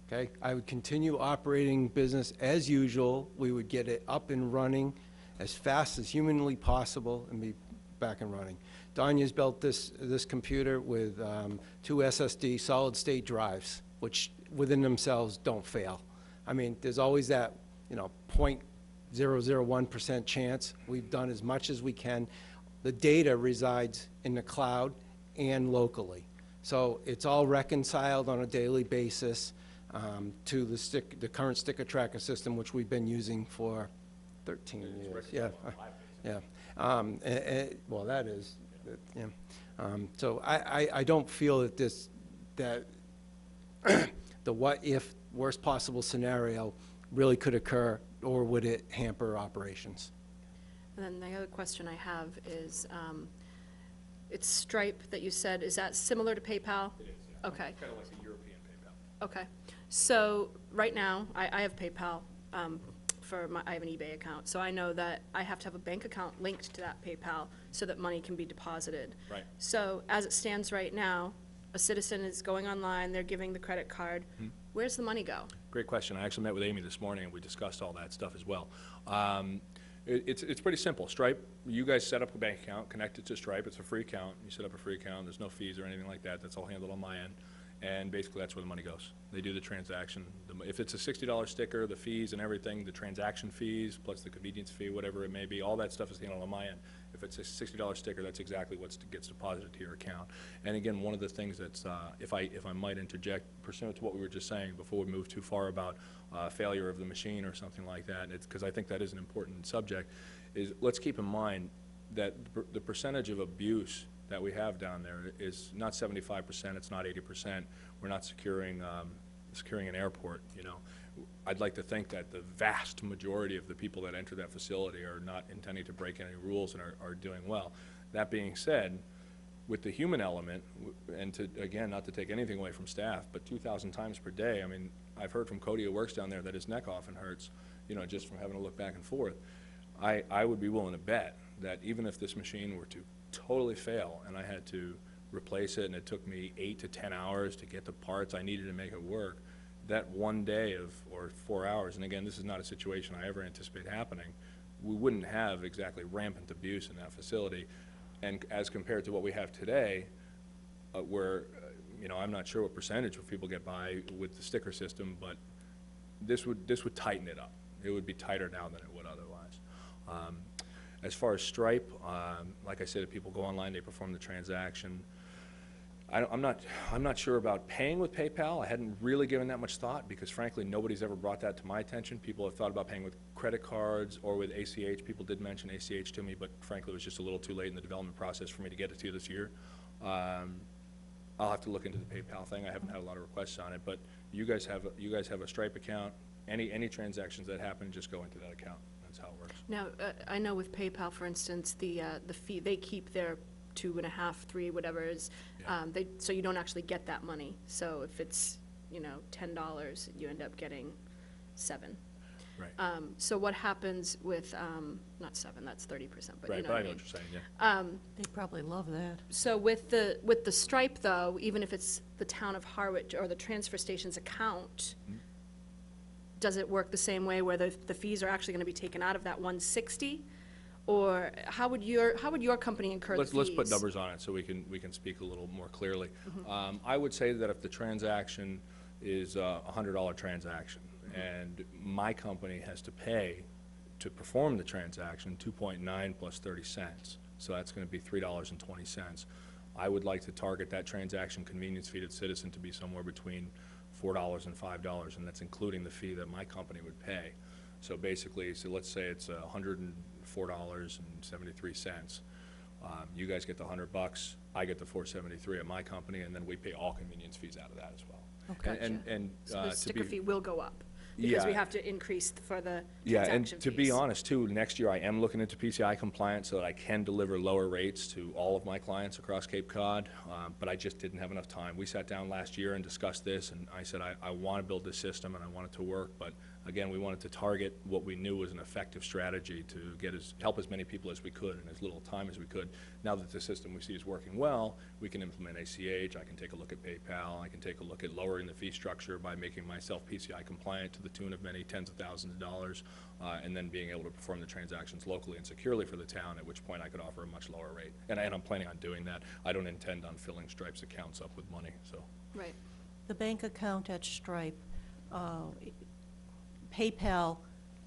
Okay? I would continue operating business as usual. We would get it up and running as fast as humanly possible and be back and running. Danya's built this computer with 2 SSD solid-state drives, which within themselves don't fail. I mean, there's always that, you know, 0.001% chance. We've done as much as we can. The data resides in the cloud and locally. So it's all reconciled on a daily basis to the current sticker tracker system, which we've been using for 13 years. Yeah, yeah. Well, that is, yeah. So I don't feel that that the what-if, worst possible scenario really could occur, or would it hamper operations? And then the other question I have is, it's Stripe that you said, is that similar to PayPal? It is, yeah. Okay, Kind of like a European PayPal. okay. So, right now, I have PayPal, I have an eBay account, so I know that I have to have a bank account linked to that PayPal so that money can be deposited. Right. So, as it stands right now, a citizen is going online, they're giving the credit card, where's the money go? Great question. I actually met with Amy this morning, and we discussed all that stuff as well. It's pretty simple. Stripe, you guys set up a bank account, connect it to Stripe. It's a free account. You set up a free account. There's no fees or anything like that. That's all handled on my end. And basically, that's where the money goes. They do the transaction. If it's a $60 sticker, the fees and everything, the transaction fees, plus the convenience fee, whatever it may be, all that stuff is handled on my end. If it's a $60 sticker, that's exactly what gets deposited to your account. And again, one of the things that's, if I might interject, pursuant to what we were just saying before we move too far about failure of the machine or something like that, because I think that is an important subject, is let's keep in mind that the percentage of abuse that we have down there is not 75%, it's not 80%. We're not securing an airport, you know. I'd like to think that the vast majority of the people that enter that facility are not intending to break any rules and are doing well. That being said, with the human element, and to, again, not to take anything away from staff, but 2,000 times per day, I mean, I've heard from Cody who works down there that his neck often hurts, you know, just from having to look back and forth. I would be willing to bet that even if this machine were to totally fail and I had to replace it and it took me 8 to 10 hours to get the parts I needed to make it work, that one day or 4 hours, and again, this is not a situation I ever anticipate happening, we wouldn't have exactly rampant abuse in that facility. And as compared to what we have today, where, you know, I'm not sure what percentage of people get by with the sticker system, but this would tighten it up. It would be tighter now than it would otherwise. As far as Stripe, like I said, if people go online, they perform the transaction. I'm not sure about paying with PayPal. I hadn't really given that much thought because, frankly, nobody's ever brought that to my attention. People have thought about paying with credit cards or with ACH. People did mention ACH to me, but frankly, it was just a little too late in the development process for me to get it to you this year. I'll have to look into the PayPal thing. I haven't had a lot of requests on it, but you guys have a Stripe account. Any transactions that happen just go into that account. That's how it works. Now, I know with PayPal, for instance, the fee, they keep their 2.5, 3, whatever it is, Yeah. so you don't actually get that money. So if it's, you know, $10, you end up getting $7. Right. So what happens with, not 7, that's 30%, but you Right, know but what I I know mean. what you're saying, yeah. They probably love that. So with the stripe, though, even if it's the town of Harwich or the transfer station's account, does it work the same way where the fees are actually gonna be taken out of that 160? Or how would your company incur the fees? Let's put numbers on it so we can speak a little more clearly. I would say that if the transaction is a $100 transaction, and my company has to pay to perform the transaction 2.9 plus 30 cents, so that's going to be $3.20. I would like to target that transaction convenience fee to Citizen to be somewhere between $4 and $5, and that's including the fee that my company would pay. So basically, so let's say it's $104.73. You guys get the $100, I get the $4.73 at my company, and then we pay all convenience fees out of that as well. Gotcha. And So the to sticker be- fee will go up, because we Yeah. have to increase for the Yeah, and transaction to be fees. honest, too, next year I am looking into PCI compliance so that I can deliver lower rates to all of my clients across Cape Cod, but I just didn't have enough time. We sat down last year and discussed this, and I said, I want to build this system and I want it to work, but again, we wanted to target what we knew was an effective strategy to help as many people as we could in as little time as we could. Now that the system we see is working well, we can implement ACH, I can take a look at PayPal, I can take a look at lowering the fee structure by making myself PCI compliant to the tune of many tens of thousands of dollars, and then being able to perform the transactions locally and securely for the town, at which point I could offer a much lower rate. And I'm planning on doing that. I don't intend on filling Stripe's accounts up with money, so. Right. The bank account at Stripe, PayPal,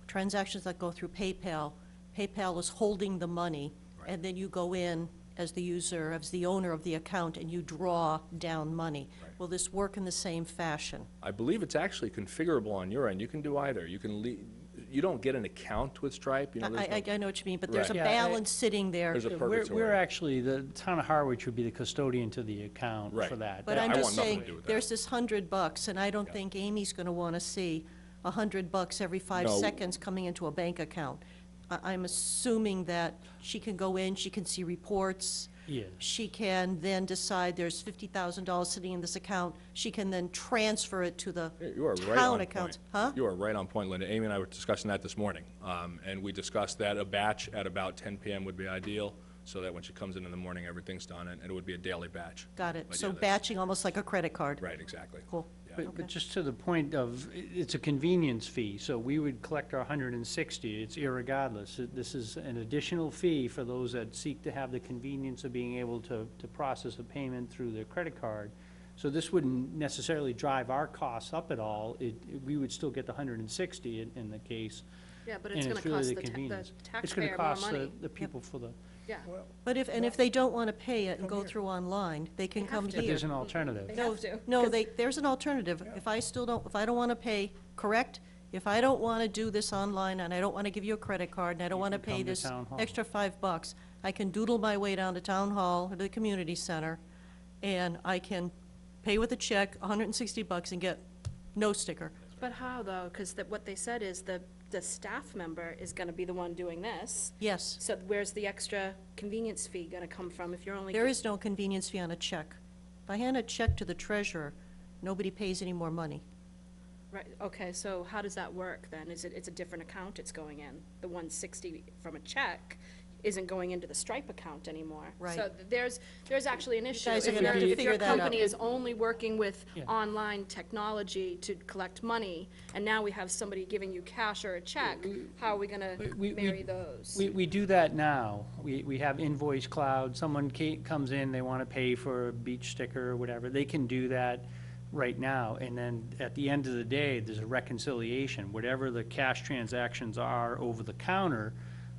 transactions that go through PayPal, PayPal is holding the money, Right. and then you go in as the user, as the owner of the account, and you draw down money. Right. Will this work in the same fashion? I believe it's actually configurable on your end. You can do either. You can you don't get an account with Stripe, you know, there's I know what you mean, but there's a Right. Yeah, balance sitting there. There's a We're purgatory. actually, the town of Harwich would be the custodian to the account Right. for that. But Yeah, I'm I just want nothing to saying, do with that. there's this $100, and I don't Yeah. think Amy's gonna wanna see $100 every 5 No. seconds coming into a bank account. I'm assuming that she can go in, she can see reports. Yes. She can then decide there's $50,000 sitting in this account. She can then transfer it to the You are right town on accounts. point. Huh? You are right on point, Linda. Amy and I were discussing that this morning, and we discussed that a batch at about 10 p.m. would be ideal, so that when she comes in the morning, everything's done, and it would be a daily batch. Got it. But So yeah, that's- batching almost like a credit card. Right, exactly. Cool. Yeah. But just to the point of, it's a convenience fee, so we would collect our 160, it's irregardless. This is an additional fee for those that seek to have the convenience of being able to process a payment through their credit card. So this wouldn't necessarily drive our costs up at all. We would still get the 160 in the case. Yeah, but and it's gonna really cost the the convenience. It's gonna taxpayer more cost money. the people for the, Yeah. Well, But if they don't want to pay it and go Come here. through online, they can They have come to. but here. there's an alternative. They No, have to, no, 'cause- there's an alternative. If I don't want to pay, correct? If I don't want to do this online and I don't want to give you a credit card and I don't You want to can pay come to this town hall. extra $5, I can doodle my way down to town hall or to the community center, and I can pay with a check, $160, and get no sticker. But how, though? Because what they said is the staff member is gonna be the one doing this. Yes, So where's the extra convenience fee gonna come from if you're only? there is no convenience fee on a check. If I hand a check to the treasurer, nobody pays any more money. Right, okay, so how does that work then? It's a different account it's going in? The 160 from a check isn't going into the Stripe account anymore? Right. So there's actually an issue. guys are If gonna your- have to If figure your that out. company is only working with Yeah. online technology to collect money, and now we have somebody giving you cash or a check, how are we gonna we- marry those? We do that now. We have Invoice Cloud. Someone comes in, they want to pay for a beach sticker or whatever. They can do that right now. And then at the end of the day, there's a reconciliation. Whatever the cash transactions are over the counter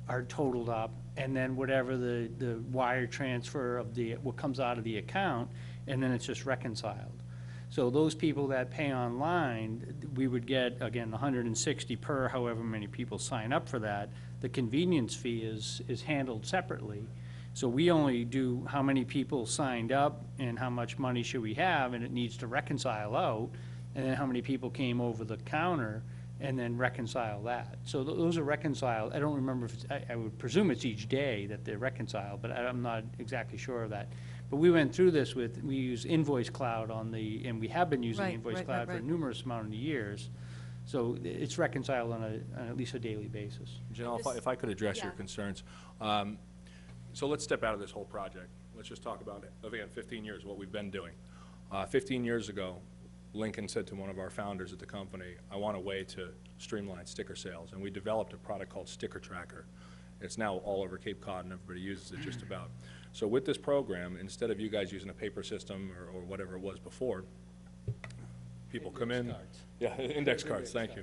are totaled up. And then whatever the wire transfer of what comes out of the account, and then it's just reconciled. So those people that pay online, we would get, again, 160 per however many people sign up for that. The convenience fee is handled separately. So we only do how many people signed up and how much money should we have, and it needs to reconcile out, and then how many people came over the counter, and then reconcile that. So those are reconciled. I don't remember if it's, I would presume it's each day that they're reconciled, but I'm not exactly sure of that. But we went through this we use Invoice Cloud and we have been using Right, Invoice right, Cloud right, for a right. numerous amount of years. So it's reconciled on at least a daily basis. Janelle, if I could address your Yeah. concerns. So let's step out of this whole project. Let's just talk about it. Again, 15 years, what we've been doing. 15 years ago, Lincoln said to one of our founders at the company, I want a way to streamline sticker sales. And we developed a product called Sticker Tracker. It's now all over Cape Cod, and everybody uses it just about. So with this program, instead of you guys using a paper system or whatever it was before, people come in. Yeah, index cards, thank you.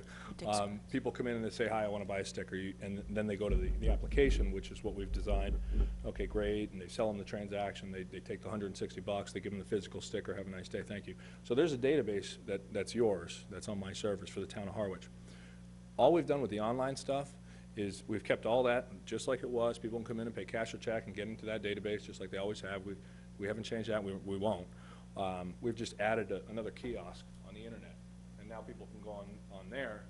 People come in and they say, hi, I want to buy a sticker, and then they go to the application, which is what we've designed. Okay, great, and they sell them the transaction, they take the $160, they give them the physical sticker, have a nice day, thank you. So there's a database that's yours, that's on my servers for the town of Harwich. All we've done with the online stuff is we've kept all that just like it was. People can come in and pay cash or check and get into that database just like they always have. We haven't changed that, we won't. We've just added another kiosk on the internet, and now people can go on there.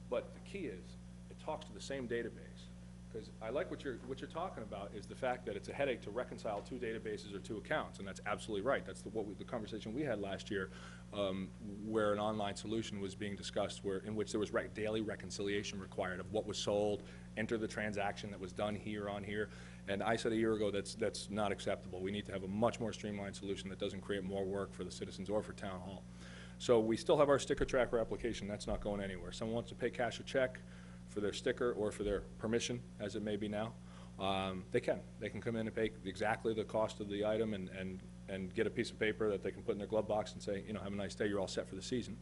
But the key is, it talks to the same database. Because I like what you're talking about is the fact that it's a headache to reconcile two databases or two accounts, and that's absolutely right. That's the conversation we had last year, where an online solution was being discussed, in which there was daily reconciliation required of what was sold, enter the transaction that was done here on here. And I said a year ago that's not acceptable. We need to have a much more streamlined solution that doesn't create more work for the citizens or for town hall. So we still have our sticker tracker application. That's not going anywhere. Someone wants to pay cash or check for their sticker or for their permission, as it may be now, they can. They can come in and pay exactly the cost of the item and get a piece of paper that they can put in their glove box and say, have a nice day, you're all set for the season.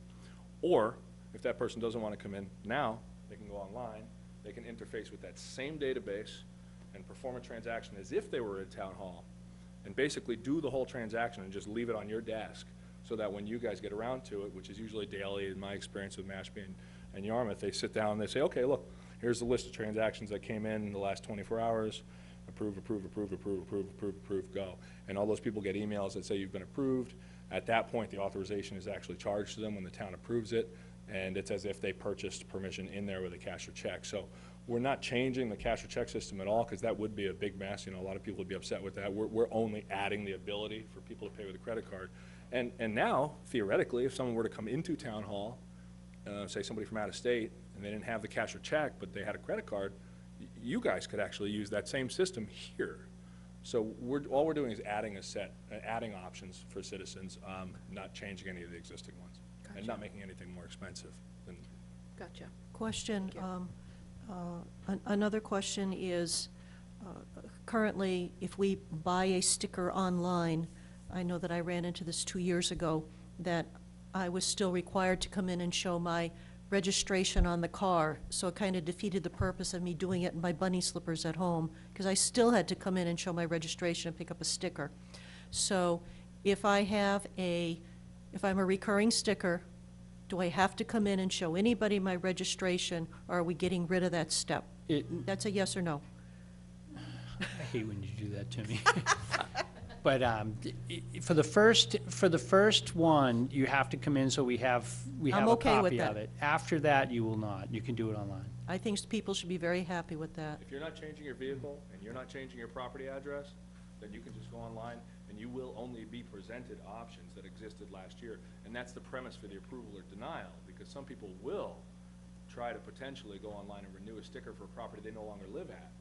Or, if that person doesn't want to come in now, they can go online, they can interface with that same database and perform a transaction as if they were at town hall, and basically do the whole transaction and just leave it on your desk, so that when you guys get around to it, which is usually daily in my experience with Mashpee and Yarmouth, they sit down and they say, okay, look, here's the list of transactions that came in the last 24 hours, approve, approve, approve, approve, approve, approve, approve, go. And all those people get emails that say you've been approved. At that point, the authorization is actually charged to them when the town approves it, and it's as if they purchased permission in there with a cash or check. So we're not changing the cash or check system at all, because that would be a big mess. A lot of people would be upset with that. We're only adding the ability for people to pay with a credit card. And now, theoretically, if someone were to come into town hall, say somebody from out of state, and they didn't have the cash or check, but they had a credit card, you guys could actually use that same system here. So all we're doing is adding adding options for citizens, not changing any of the existing ones, and not making anything more expensive than. Gotcha. Question, another question is, currently, if we buy a sticker online, I know that I ran into this 2 years ago, that I was still required to come in and show my registration on the car, so it kind of defeated the purpose of me doing it in my bunny slippers at home, because I still had to come in and show my registration and pick up a sticker. So if I'm a recurring sticker, do I have to come in and show anybody my registration, or are we getting rid of that step? That's a yes or no. I hate when you do that to me. But for the first one, you have to come in, so we have I'm a okay with copy that. of it. After that, you will not. You can do it online. I think people should be very happy with that. If you're not changing your vehicle and you're not changing your property address, then you can just go online, and you will only be presented options that existed last year. And that's the premise for the approval or denial, because some people will try to potentially go online and renew a sticker for a property they no longer live at.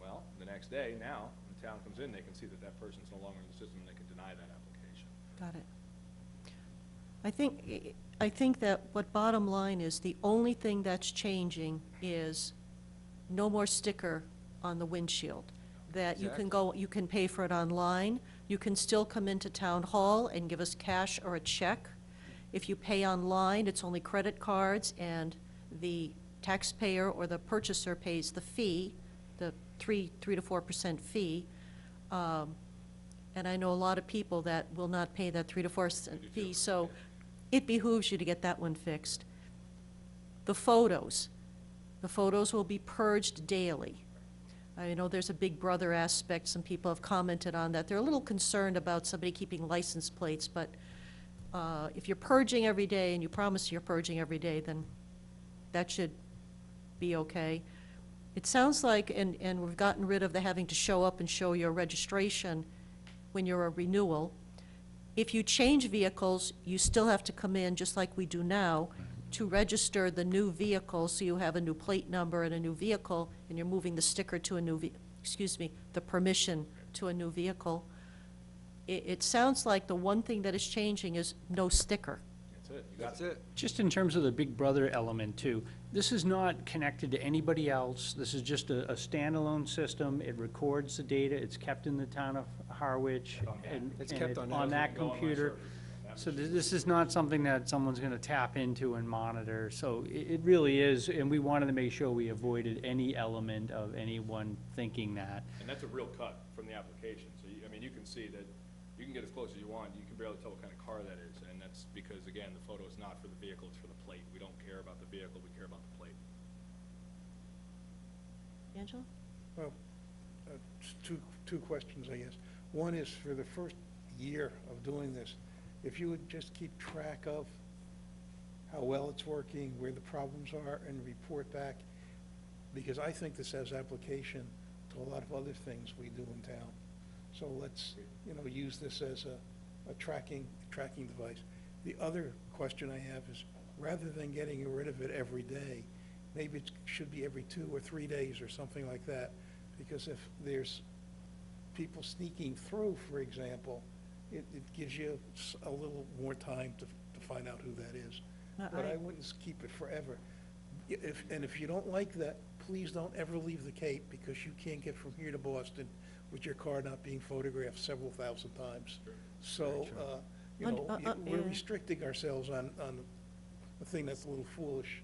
Well, the next day, now, when the town comes in, they can see that that person's no longer in the system, and they can deny that application. Got it. I think that what bottom line is, the only thing that's changing is no more sticker on the windshield. That you can go, you can pay for it online, you can still come into town hall and give us cash or a check. If you pay online, it's only credit cards, and the taxpayer or the purchaser pays the fee, the 3 to 4% fee. And I know a lot of people that will not pay that 3 to 4% fee, so it behooves you to get that one fixed. The photos will be purged daily. I know there's a Big Brother aspect. Some people have commented on that. They're a little concerned about somebody keeping license plates, but if you're purging every day, and you promise you're purging every day, then that should be okay. It sounds like, and we've gotten rid of the having to show up and show your registration when you're a renewal. If you change vehicles, you still have to come in, just like we do now, to register the new vehicle, so you have a new plate number and a new vehicle, and you're moving the sticker to a new, the permission to a new vehicle. It sounds like the one thing that is changing is no sticker. That's it. You got That's it. Just in terms of the Big Brother element too, this is not connected to anybody else. This is just a standalone system. It records the data. It's kept in the town of Harwich. And It's and kept it- on that Go on my computer. server. So this is not something that someone's gonna tap into and monitor. So it really is, and we wanted to make sure we avoided any element of anyone thinking that. And that's a real cut from the application. So, I mean, you can see that, you can get as close as you want, you can barely tell what kind of car that is. And that's because, again, the photo is not for the vehicle, it's for the plate. We don't care about the vehicle, we care about the plate. Angela? Well, just two questions, I guess. One is, for the first year of doing this, if you would just keep track of how well it's working, where the problems are, and report back, because I think this has application to a lot of other things we do in town. So let's, use this as a tracking device. The other question I have is, rather than getting rid of it every day, maybe it should be every 2 or 3 days or something like that, because if there's people sneaking through, for example, it gives you a little more time to find out who that is. But I wouldn't keep it forever. If you don't like that, please don't ever leave the Cape, because you can't get from here to Boston with your car not being photographed several thousand times. So, we're restricting ourselves on a thing that's a little foolish.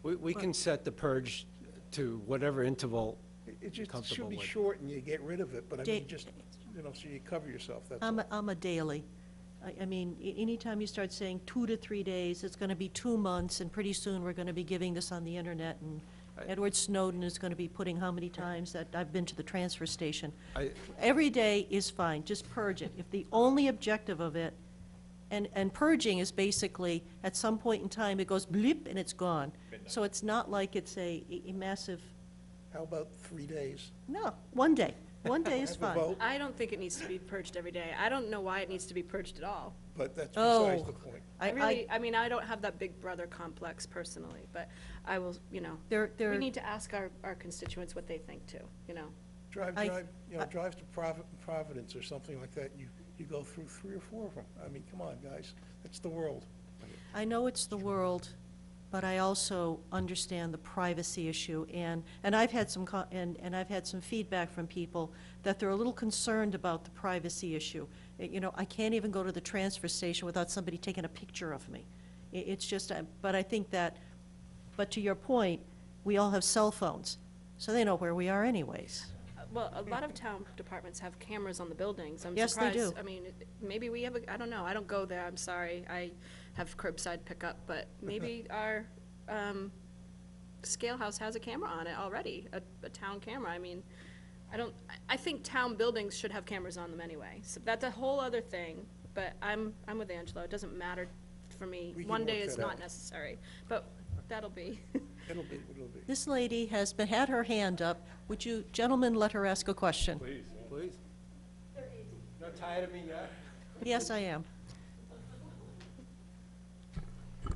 We can set the purge to whatever interval. It just Comfortable should be with. short and you get rid of it, but I mean, Da- just, so you cover yourself, that's all. I'm a daily. I mean, anytime you start saying 2 to 3 days, it's gonna be 2 months, and pretty soon we're gonna be giving this on the internet, and Edward Snowden is gonna be putting how many times that I've been to the transfer station. Every day is fine, just purge it. If the only objective of it, and purging is basically, at some point in time, it goes bleep and it's gone. So it's not like it's a massive, How about 3 days? no, 1 day. 1 day is Have a fine. vote, I don't think it needs to be purged every day. I don't know why it needs to be purged at all. but that's Oh. besides the point. I mean, I don't have that big brother complex personally, but I will, There- we need to ask our constituents what they think too, Drive I- drive to Providence or something like that, you go through 3 or 4 of them. I mean, come on, guys, that's the world. I know it's the world, but I also understand the privacy issue, and I've had some, and I've had some feedback from people that they're a little concerned about the privacy issue. I can't even go to the transfer station without somebody taking a picture of me. It's just, but I think that, but to your point, we all have cell phones, so they know where we are anyways. Well, a lot of town departments have cameras on the buildings. I'm Yes, they surprised. do. I mean, maybe we have I don't know, I don't go there, I'm sorry. I have curbside pickup, but maybe our scale house has a camera on it already, a town camera. I mean, I think town buildings should have cameras on them anyway. So that's a whole other thing, but I'm with Angelo. It doesn't matter for me. We can 1 day work is that not out. It'll but that'll be. It'll be. This lady has had her hand up. Would you gentlemen let her ask a question? Please. Please. Not tired of me yet? Yes, I am.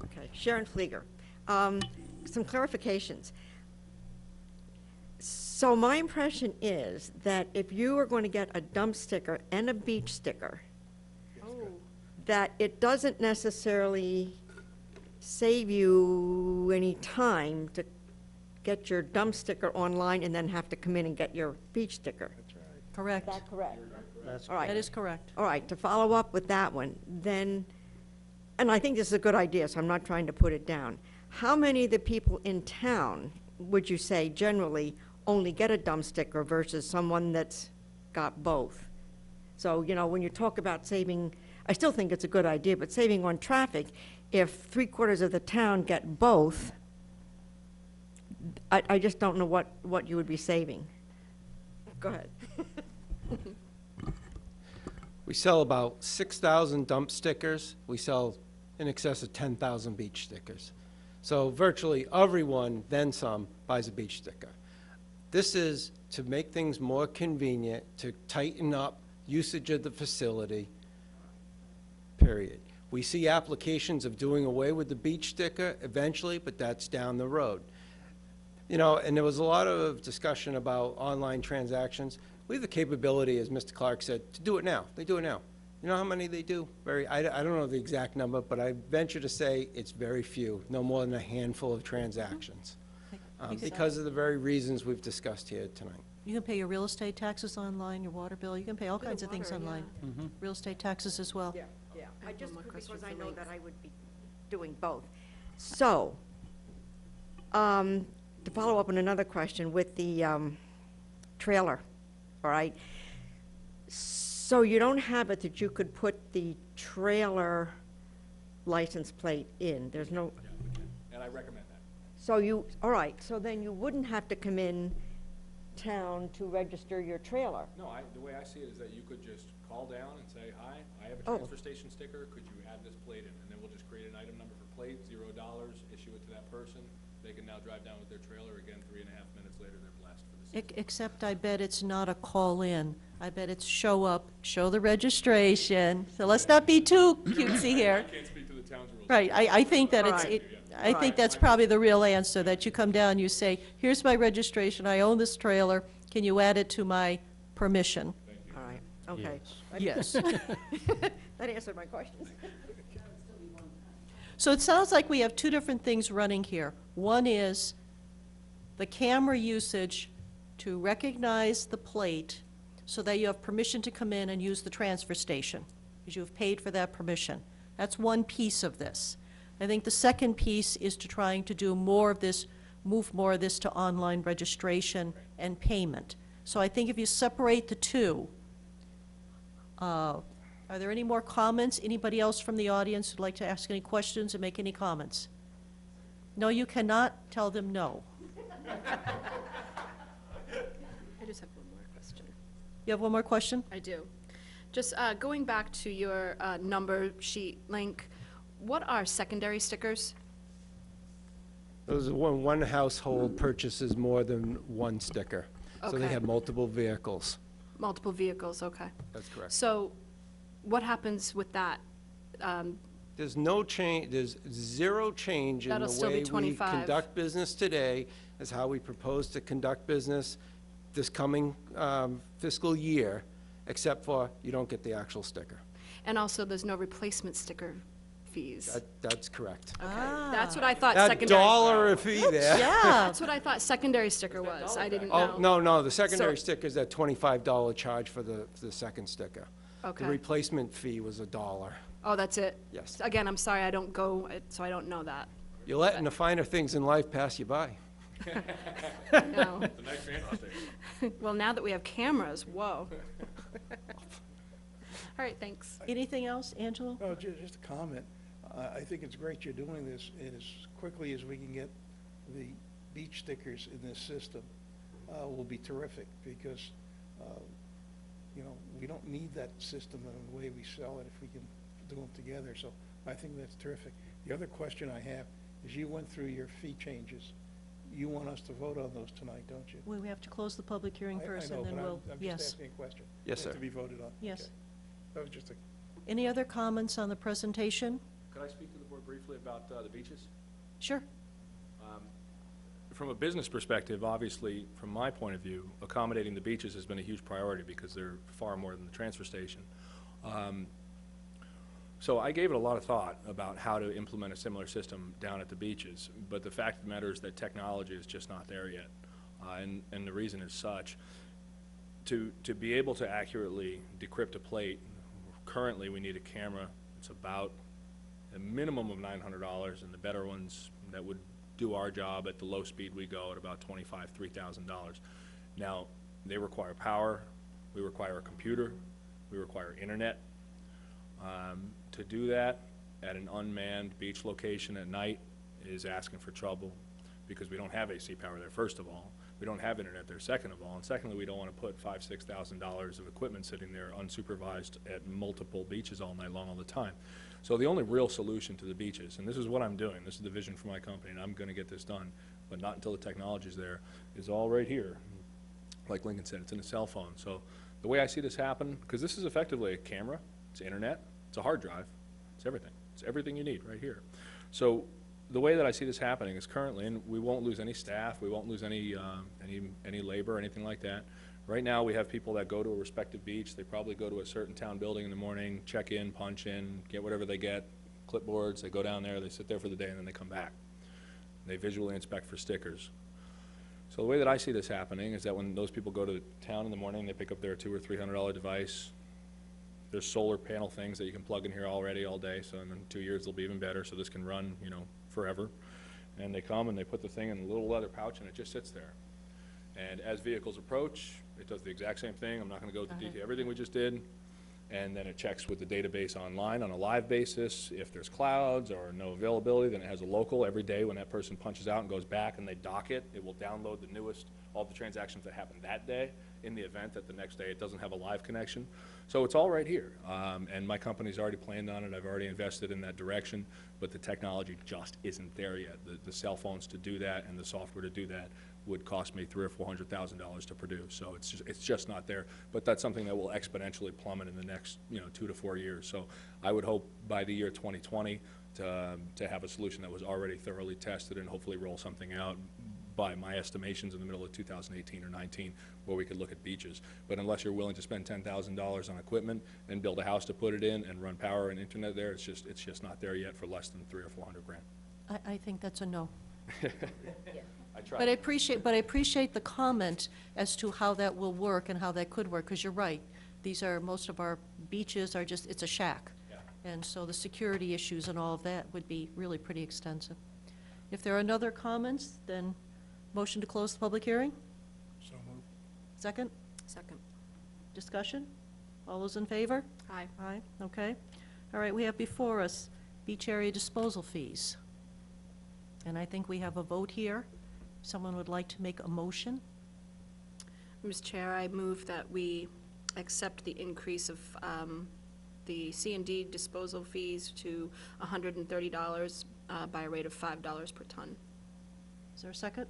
Okay, Sharon Flieger. Some clarifications. So my impression is that if you are going to get a dump sticker and a beach sticker, Oh, that it doesn't necessarily save you any time to get your dump sticker online and then have to come in and get your beach sticker. Correct. Is that correct? That's All right. That is correct. All right, to follow up with that one, then, and I think this is a good idea, so I'm not trying to put it down. How many of the people in town, would you say generally, only get a dump sticker versus someone that's got both? So, when you talk about saving, I still think it's a good idea, but saving on traffic, if 3/4 of the town get both, I just don't know what you would be saving. Go ahead. We sell about 6,000 dump stickers. We sell in excess of 10,000 beach stickers. So virtually everyone, then some, buys a beach sticker. This is to make things more convenient, to tighten up usage of the facility, period. We see applications of doing away with the beach sticker eventually, but that's down the road. You know, and there was a lot of discussion about online transactions. We have the capability, as Mr. Clark said, to do it now. They do it now. You know how many they do? I don't know the exact number, but I venture to say it's very few, no more than a handful of transactions, because of the very reasons we've discussed here tonight. You can pay your real estate taxes online, your water bill, you can pay all Yeah, kinds of things water, yeah. online. Real estate taxes as well. Yeah, yeah. I have just, one more question because I for know Link. that I would be doing both. So, to follow up on another question with the trailer, all right? So you don't have it that you could put the trailer license plate in? There's no, Yeah, we can. And I recommend that. so you, all right, so then you wouldn't have to come in town to register your trailer? No, the way I see it is that you could just call down and say, hi, I have a Oh. transfer station sticker, could you add this plate in? And then we'll just create an item number for plate, $0, issue it to that person. They can now drive down with their trailer, again, 3.5 minutes later, they're blessed for the season. Except I bet it's not a call-in. I bet it's show up, show the registration. So let's not be too cutesy I here. can't speak to the town's rules. Right, I think that it's, Alright. I think that's probably the real answer, that you come down, you say, here's my registration, I own this trailer, can you add it to my permission? All right, okay. Yes. That answered my question. So it sounds like we have two different things running here. One is the camera usage to recognize the plate so that you have permission to come in and use the transfer station, because you've paid for that permission. That's one piece of this. I think the second piece is to trying to do more of this, move more of this to online registration and payment. So I think if you separate the two, are there any more comments? Anybody else from the audience who'd like to ask any questions or make any comments? No, you cannot tell them no. I just have one more question. You have one more question? I do. Just going back to your number sheet link, what are secondary stickers? Those are when one household purchases more than one sticker. So they Okay. have multiple vehicles. Multiple vehicles, okay. That's correct. So what happens with that? There's no change, there's zero change in That'll the still be way we 25. conduct business today, as how we propose to conduct business this coming fiscal year, except for you don't get the actual sticker. And also, there's no replacement sticker fees. That's correct. That's what I thought That secondary. dollar a fee there. Yeah. That's what I thought secondary sticker was. I didn't know. Oh, no, the secondary So- sticker is that $25 charge for the second sticker. The Okay. replacement fee was $1. Oh, that's it? Yes. Again, I'm sorry, I don't go, so I don't know that. You're letting the finer things in life pass you by. No. It's a nice transfer station. Well, now that we have cameras, whoa. All right, thanks. Anything else, Angelo? No, just a comment. I think it's great you're doing this, and as quickly as we can get the beach stickers in this system, will be terrific, because, you know, we don't need that system in the way we sell it if we can do them together, so I think that's terrific. The other question I have is, you went through your fee changes. You want us to vote on those tonight, don't you? We have to close the public hearing I first, know, and then but we'll, I'm just yes. asking a question. Yes, They have sir. to be voted on? Yes. Okay. That was just a, Any other comments on the presentation? Could I speak to the board briefly about the beaches? Sure. From a business perspective, obviously, from my point of view, accommodating the beaches has been a huge priority because they're far more than the transfer station. So I gave it a lot of thought about how to implement a similar system down at the beaches, but the fact of the matter is that technology is just not there yet. And the reason is such. To be able to accurately decrypt a plate, currently we need a camera. It's about a minimum of $900, and the better ones that would do our job at the low speed we go at about $2,500, $3,000. Now, they require power, we require a computer, we require internet. To do that at an unmanned beach location at night is asking for trouble, because we don't have AC power there, first of all. We don't have internet there, second of all. And secondly, we don't want to put $5,000, $6,000 of equipment sitting there unsupervised at multiple beaches all night long all the time. So the only real solution to the beaches, and this is what I'm doing, this is the vision for my company, and I'm going to get this done, but not until the technology's there, is all right here. Like Lincoln said, it's in a cell phone. So the way I see this happen, because this is effectively a camera, it's internet, it's a hard drive, it's everything. It's everything you need right here. So the way that I see this happening is currently, and we won't lose any staff, we won't lose any labor or anything like that. Right now, we have people that go to a respective beach. They probably go to a certain town building in the morning, check in, punch in, get whatever they get, clipboards, they go down there, they sit there for the day, and then they come back. They visually inspect for stickers. So the way that I see this happening is that when those people go to town in the morning, they pick up their $200 or $300 device. There's solar panel things that you can plug in here already all day, so in 2 years they'll be even better, so this can run, you know, forever. And they come and they put the thing in a little leather pouch and it just sits there. And as vehicles approach, it does the exact same thing. I'm not gonna go into detail everything we just did. And then it checks with the database online on a live basis. If there's clouds or no availability, then it has a local. Every day when that person punches out and goes back and they dock it, it will download the newest, all the transactions that happened that day in the event that the next day it doesn't have a live connection. So it's all right here. And my company's already planned on it. I've already invested in that direction, but the technology just isn't there yet. The cell phones to do that and the software to do that would cost me $300,000 or $400,000 to produce. So it's just not there. But that's something that will exponentially plummet in the next 2 to 4 years. So I would hope by the year 2020 to have a solution that was already thoroughly tested and hopefully roll something out by my estimations in the middle of 2018 or 19, where we could look at beaches. But unless you're willing to spend $10,000 on equipment and build a house to put it in and run power and internet there, it's just not there yet for less than $300,000 or $400,000. I think that's a no. I tried. But I appreciate the comment as to how that will work and how that could work, because you're right. Most of our beaches are just, it's a shack. Yeah. And so the security issues and all of that would be really pretty extensive. If there are no other comments, then motion to close the public hearing? So moved. Second? Second. Discussion? All those in favor? Aye. Aye, okay. All right, we have before us beach area disposal fees. And I think we have a vote here. Someone would like to make a motion? Ms. Chair, I move that we accept the increase of the C&D disposal fees to $130 by a rate of $5 per ton. Is there a second?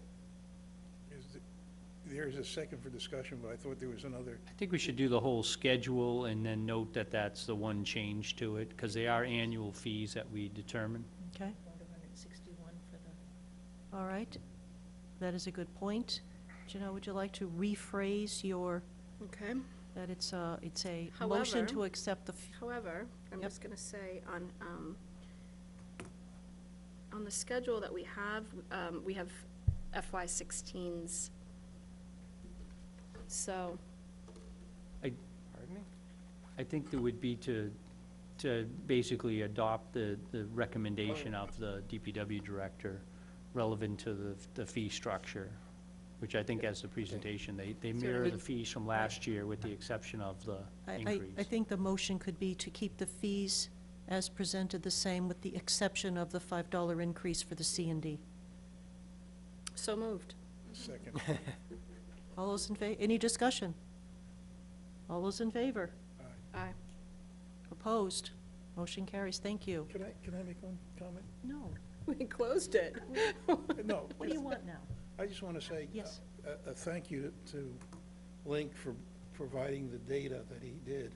There's a second for discussion, but I thought there was another. I think we should do the whole schedule and then note that that's the one change to it, because they are annual fees that we determine. Okay. All right, that is a good point. Janelle, would you like to rephrase your, Okay. that it's a motion However- to accept the, However, I'm Yep. just going to say on the schedule that we have FY16s. So, Pardon me? I think there would be to basically adopt the recommendation of the DPW director relevant to the fee structure, which I think as the presentation, they mirror the fees from last year with the exception of the increase. I think the motion could be to keep the fees as presented the same with the exception of the $5 increase for the C&D. so moved. Second. All those in favor, any discussion? All those in favor? Aye. Opposed? Motion carries, thank you. Can I make one comment? No, We closed it. No. what do you want now? I just want to say. Yes. A thank you to Link for providing the data that he did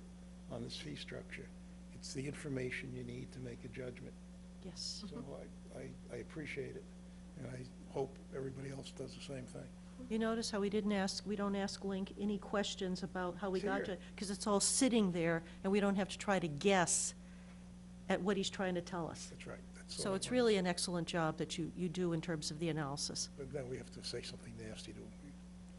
on this fee structure. It's the information you need to make a judgment. Yes. So I appreciate it, and I hope everybody else does the same thing. You notice how we don't ask Link any questions about how we It's got to, here. because it's all sitting there, and we don't have to try to guess at what he's trying to tell us. That's right. That's So all I it's wanted really to an excellent job that you do in terms of the analysis. say. But then we have to say something nasty to him.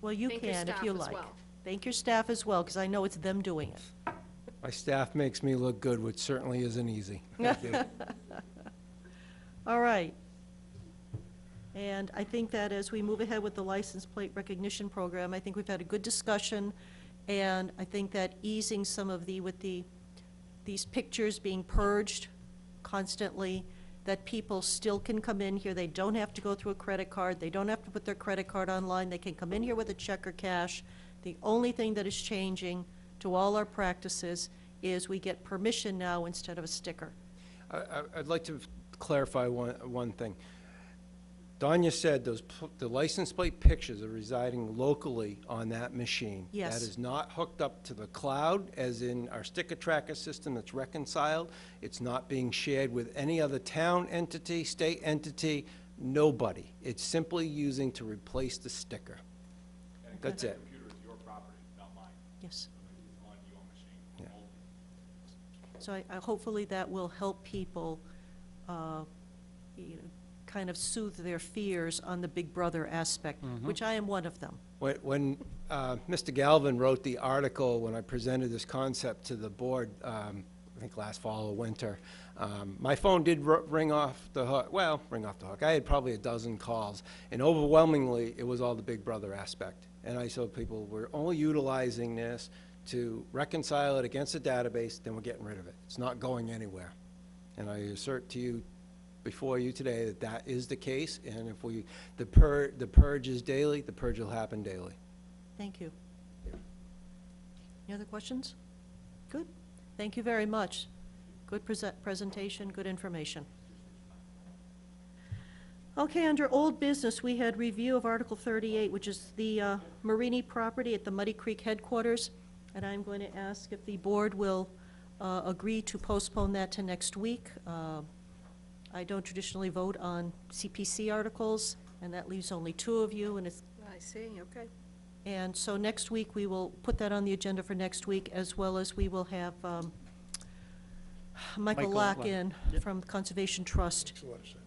Well, you Thank your can if staff you as like. well. Thank your staff as well, because I know it's them doing it. My staff makes me look good, which certainly isn't easy. Thank you. All right. And I think that as we move ahead with the license plate recognition program, I think we've had a good discussion, and I think that easing some of these pictures being purged constantly, that people still can come in here, they don't have to go through a credit card, they don't have to put their credit card online, they can come in here with a check or cash. The only thing that is changing to all our practices is we get permission now instead of a sticker. I'd like to clarify one thing. Danya said the license plate pictures are residing locally on that machine. Yes. That is not hooked up to the cloud, as in our sticker tracker system that's reconciled. It's not being shared with any other town entity, state entity, nobody. It's simply using to replace the sticker. That's it. Computer is your property, not mine. Yes. It's on your machine. Yeah. So hopefully that will help people, kind of soothe their fears on the Big Brother aspect, which I am one of them. When Mr. Galvin wrote the article, when I presented this concept to the board, I think last fall or winter, my phone did ring off the hook. Well, ring off the hook. I had probably a dozen calls, and overwhelmingly, it was all the Big Brother aspect. And I told people, we're only utilizing this to reconcile it against the database, then we're getting rid of it. It's not going anywhere. And I assert to you, before you today, that that is the case, and if the purge is daily, the purge will happen daily. Thank you. Any other questions? Good. Thank you very much. Good presentation, good information. Okay, under old business, we had review of Article 38, which is the Marini property at the Muddy Creek headquarters, and I'm going to ask if the board will agree to postpone that to next week. I don't traditionally vote on CPC articles, and that leaves only 2 of you, and it's, I see, okay. and so next week, we will put that on the agenda for next week, as well as we will have Michael Michael Lack Lack. in Yep. from the Conservation Trust Makes a lot of sense.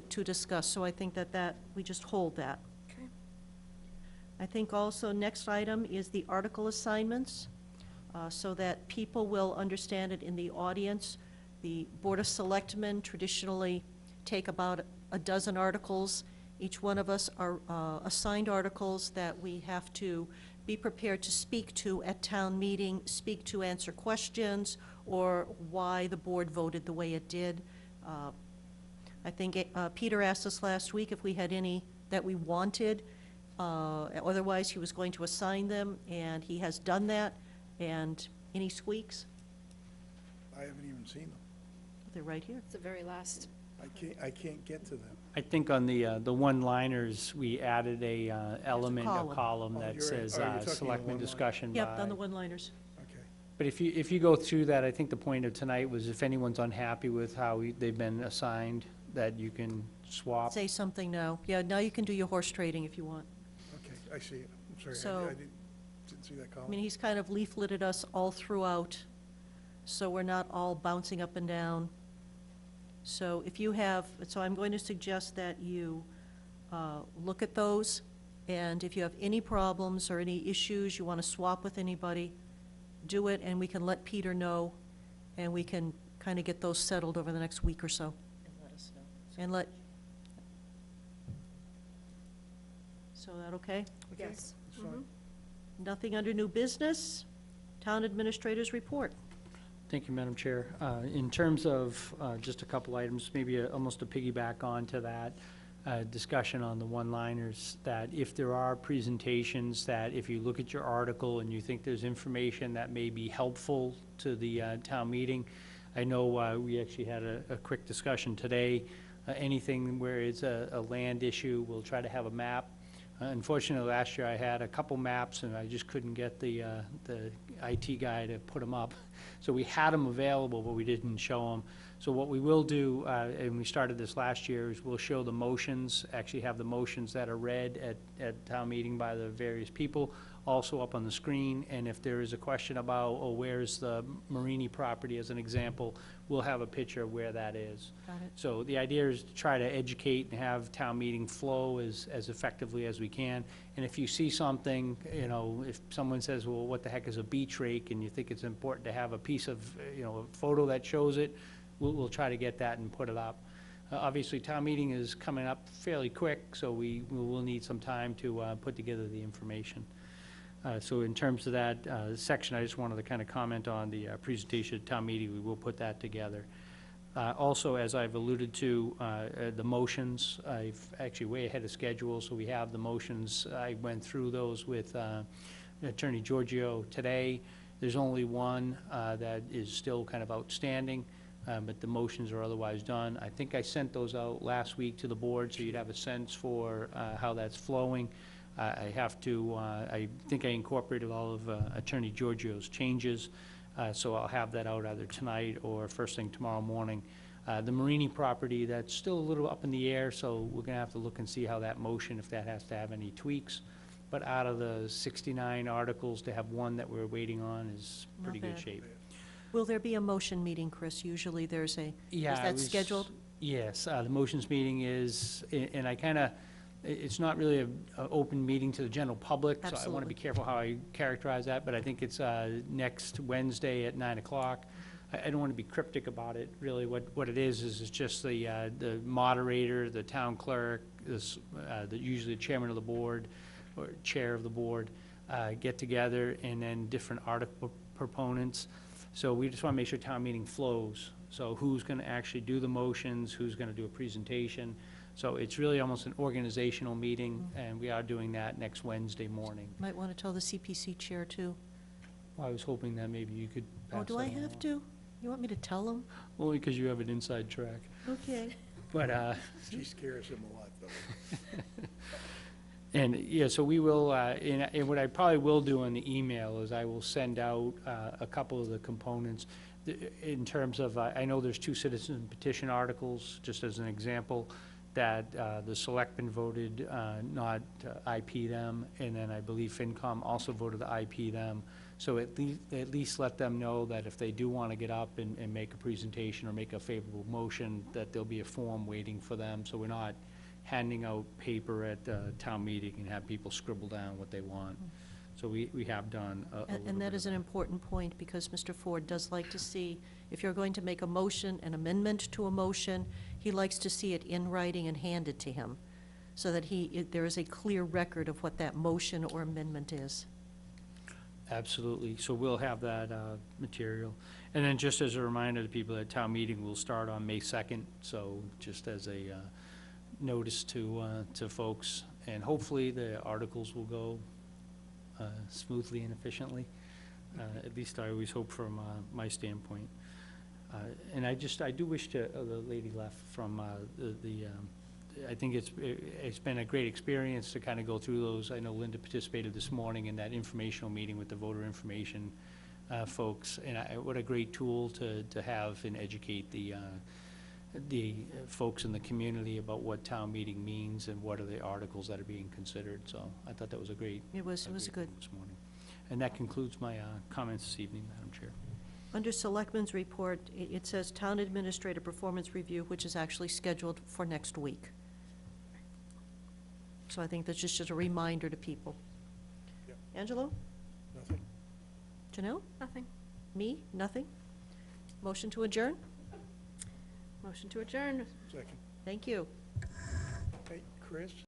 to discuss, so I think that we just hold that. Okay. I think also, next item is the article assignments, so that people will understand it in the audience. The Board of Selectmen traditionally take about a dozen articles. Each one of us are assigned articles that we have to be prepared to speak to at town meeting, speak to, answer questions, or why the board voted the way it did. I think Peter asked us last week if we had any that we wanted. Otherwise, he was going to assign them, and he has done that. And any squeaks? I haven't even seen them. They're right here. It's the very last. I can't get to them. I think on the one-liners, we added a element, a column. column Oh, that you're right. says Oh, you're talking the selectmen one-line. discussion by. Yep, on the one-liners. Okay. But if you go through that, I think the point of tonight was if anyone's unhappy with how they've been assigned, that you can swap. Say something now. Yeah, now you can do your horse trading if you want. Okay, I see it. I'm sorry, So- I didn't see that I column. mean, he's kind of leafleted us all throughout, so we're not all bouncing up and down. So if you have, so I'm going to suggest that you look at those, and if you have any problems or any issues, you want to swap with anybody, do it, and we can let Peter know, and we can kind of get those settled over the next week or so. And let us know. And let, so that okay? Yes. It's fine. Nothing under new business? Town administrators report. Thank you, Madam Chair. In terms of just a couple items, maybe almost a piggyback on to that discussion on the one-liners, that if there are presentations that if you look at your article and you think there's information that may be helpful to the town meeting, I know we actually had a quick discussion today. Anything where it's a land issue, we'll try to have a map. Unfortunately, last year I had a couple maps and I just couldn't get the IT guy to put them up. So we had them available, but we didn't show them. So what we will do, and we started this last year, is we'll show the motions, actually have the motions that are read at town meeting by the various people, also up on the screen. And if there is a question about, oh, where's the Marini property, as an example, we'll have a picture of where that is. Got it. So the idea is to try to educate and have town meeting flow as effectively as we can. And if you see something, you know, if someone says, well, what the heck is a beach rake, and you think it's important to have a piece of, you know, a photo that shows it, we'll try to get that and put it up. Obviously, town meeting is coming up fairly quick, so we will need some time to put together the information. So in terms of that section, I just wanted to kind of comment on the presentation at town meeting. We will put that together. Also, as I've alluded to, the motions, I've actually way ahead of schedule, so we have the motions. I went through those with Attorney Giorgio today. There's only one that is still kind of outstanding. but the motions are otherwise done. I think I sent those out last week to the board, so you'd have a sense for how that's flowing. I have to, I think I incorporated all of Attorney Giorgio's changes, so I'll have that out either tonight or first thing tomorrow morning. The Marini property, that's still a little up in the air, so we're gonna have to look and see how that motion, if that has to have any tweaks. But out of the 69 articles, to have one that we're waiting on is pretty Not good bad. shape. Will there be a motion meeting, Chris? Usually there's a, Yeah, is I that was- scheduled? Yes, the motions meeting is, and I kinda, it's not really a open meeting to the general public, so I wanna Absolutely. be careful how I characterize that, but I think it's next Wednesday at 9 o'clock. I don't wanna be cryptic about it, really. What it is it's just the moderator, the town clerk, usually the chairman of the board, or chair of the board, get together, and then different article proponents. So we just want to make sure town meeting flows. So who's going to actually do the motions, who's going to do a presentation. So it's really almost an organizational meeting, and we are doing that next Wednesday morning. Might want to tell the CPC chair, too. I was hoping that maybe you could pass Oh, do I that have along. to? You want me to tell them? Only because you have an inside track. Okay. But, She scares him a lot, though. and, yeah, so we will, and what I probably will do in the email is I will send out a couple of the components in terms of, I know there's 2 citizen petition articles, just as an example, that the Selectmen voted not to IP them, and then I believe FinCom also voted to IP them. So at least let them know that if they do want to get up and make a presentation or make a favorable motion, that there'll be a form waiting for them, so we're not handing out paper at the town meeting and have people scribble down what they want. So we have done a little And that bit is of an important point, because Mr. Ford does like to see, if you're going to make a motion, an amendment to a motion, he likes to see it in writing and handed to him, so that there is a clear record of what that motion or amendment is. Absolutely, so we'll have that material. And then just as a reminder to people, that town meeting will start on May 2nd, so just as a notice to folks. And hopefully the articles will go smoothly and efficiently. At least I always hope from my standpoint. And I do wish to, the lady left from I think it's been a great experience to kind of go through those. I know Linda participated this morning in that informational meeting with the voter information folks, and what a great tool to have and educate the folks in the community about what town meeting means and what are the articles that are being considered. So I thought that was a great. It was great good. thing this morning. And that concludes my comments this evening, Madam Chair. Under Selectmen's report, it says Town Administrator Performance Review, which is actually scheduled for next week. So I think that's just a reminder to people. Yep. Angelo? Nothing? Janelle? Nothing. Me? Nothing? Motion to adjourn? Motion to adjourn. Second. Thank you. Hey, Chris?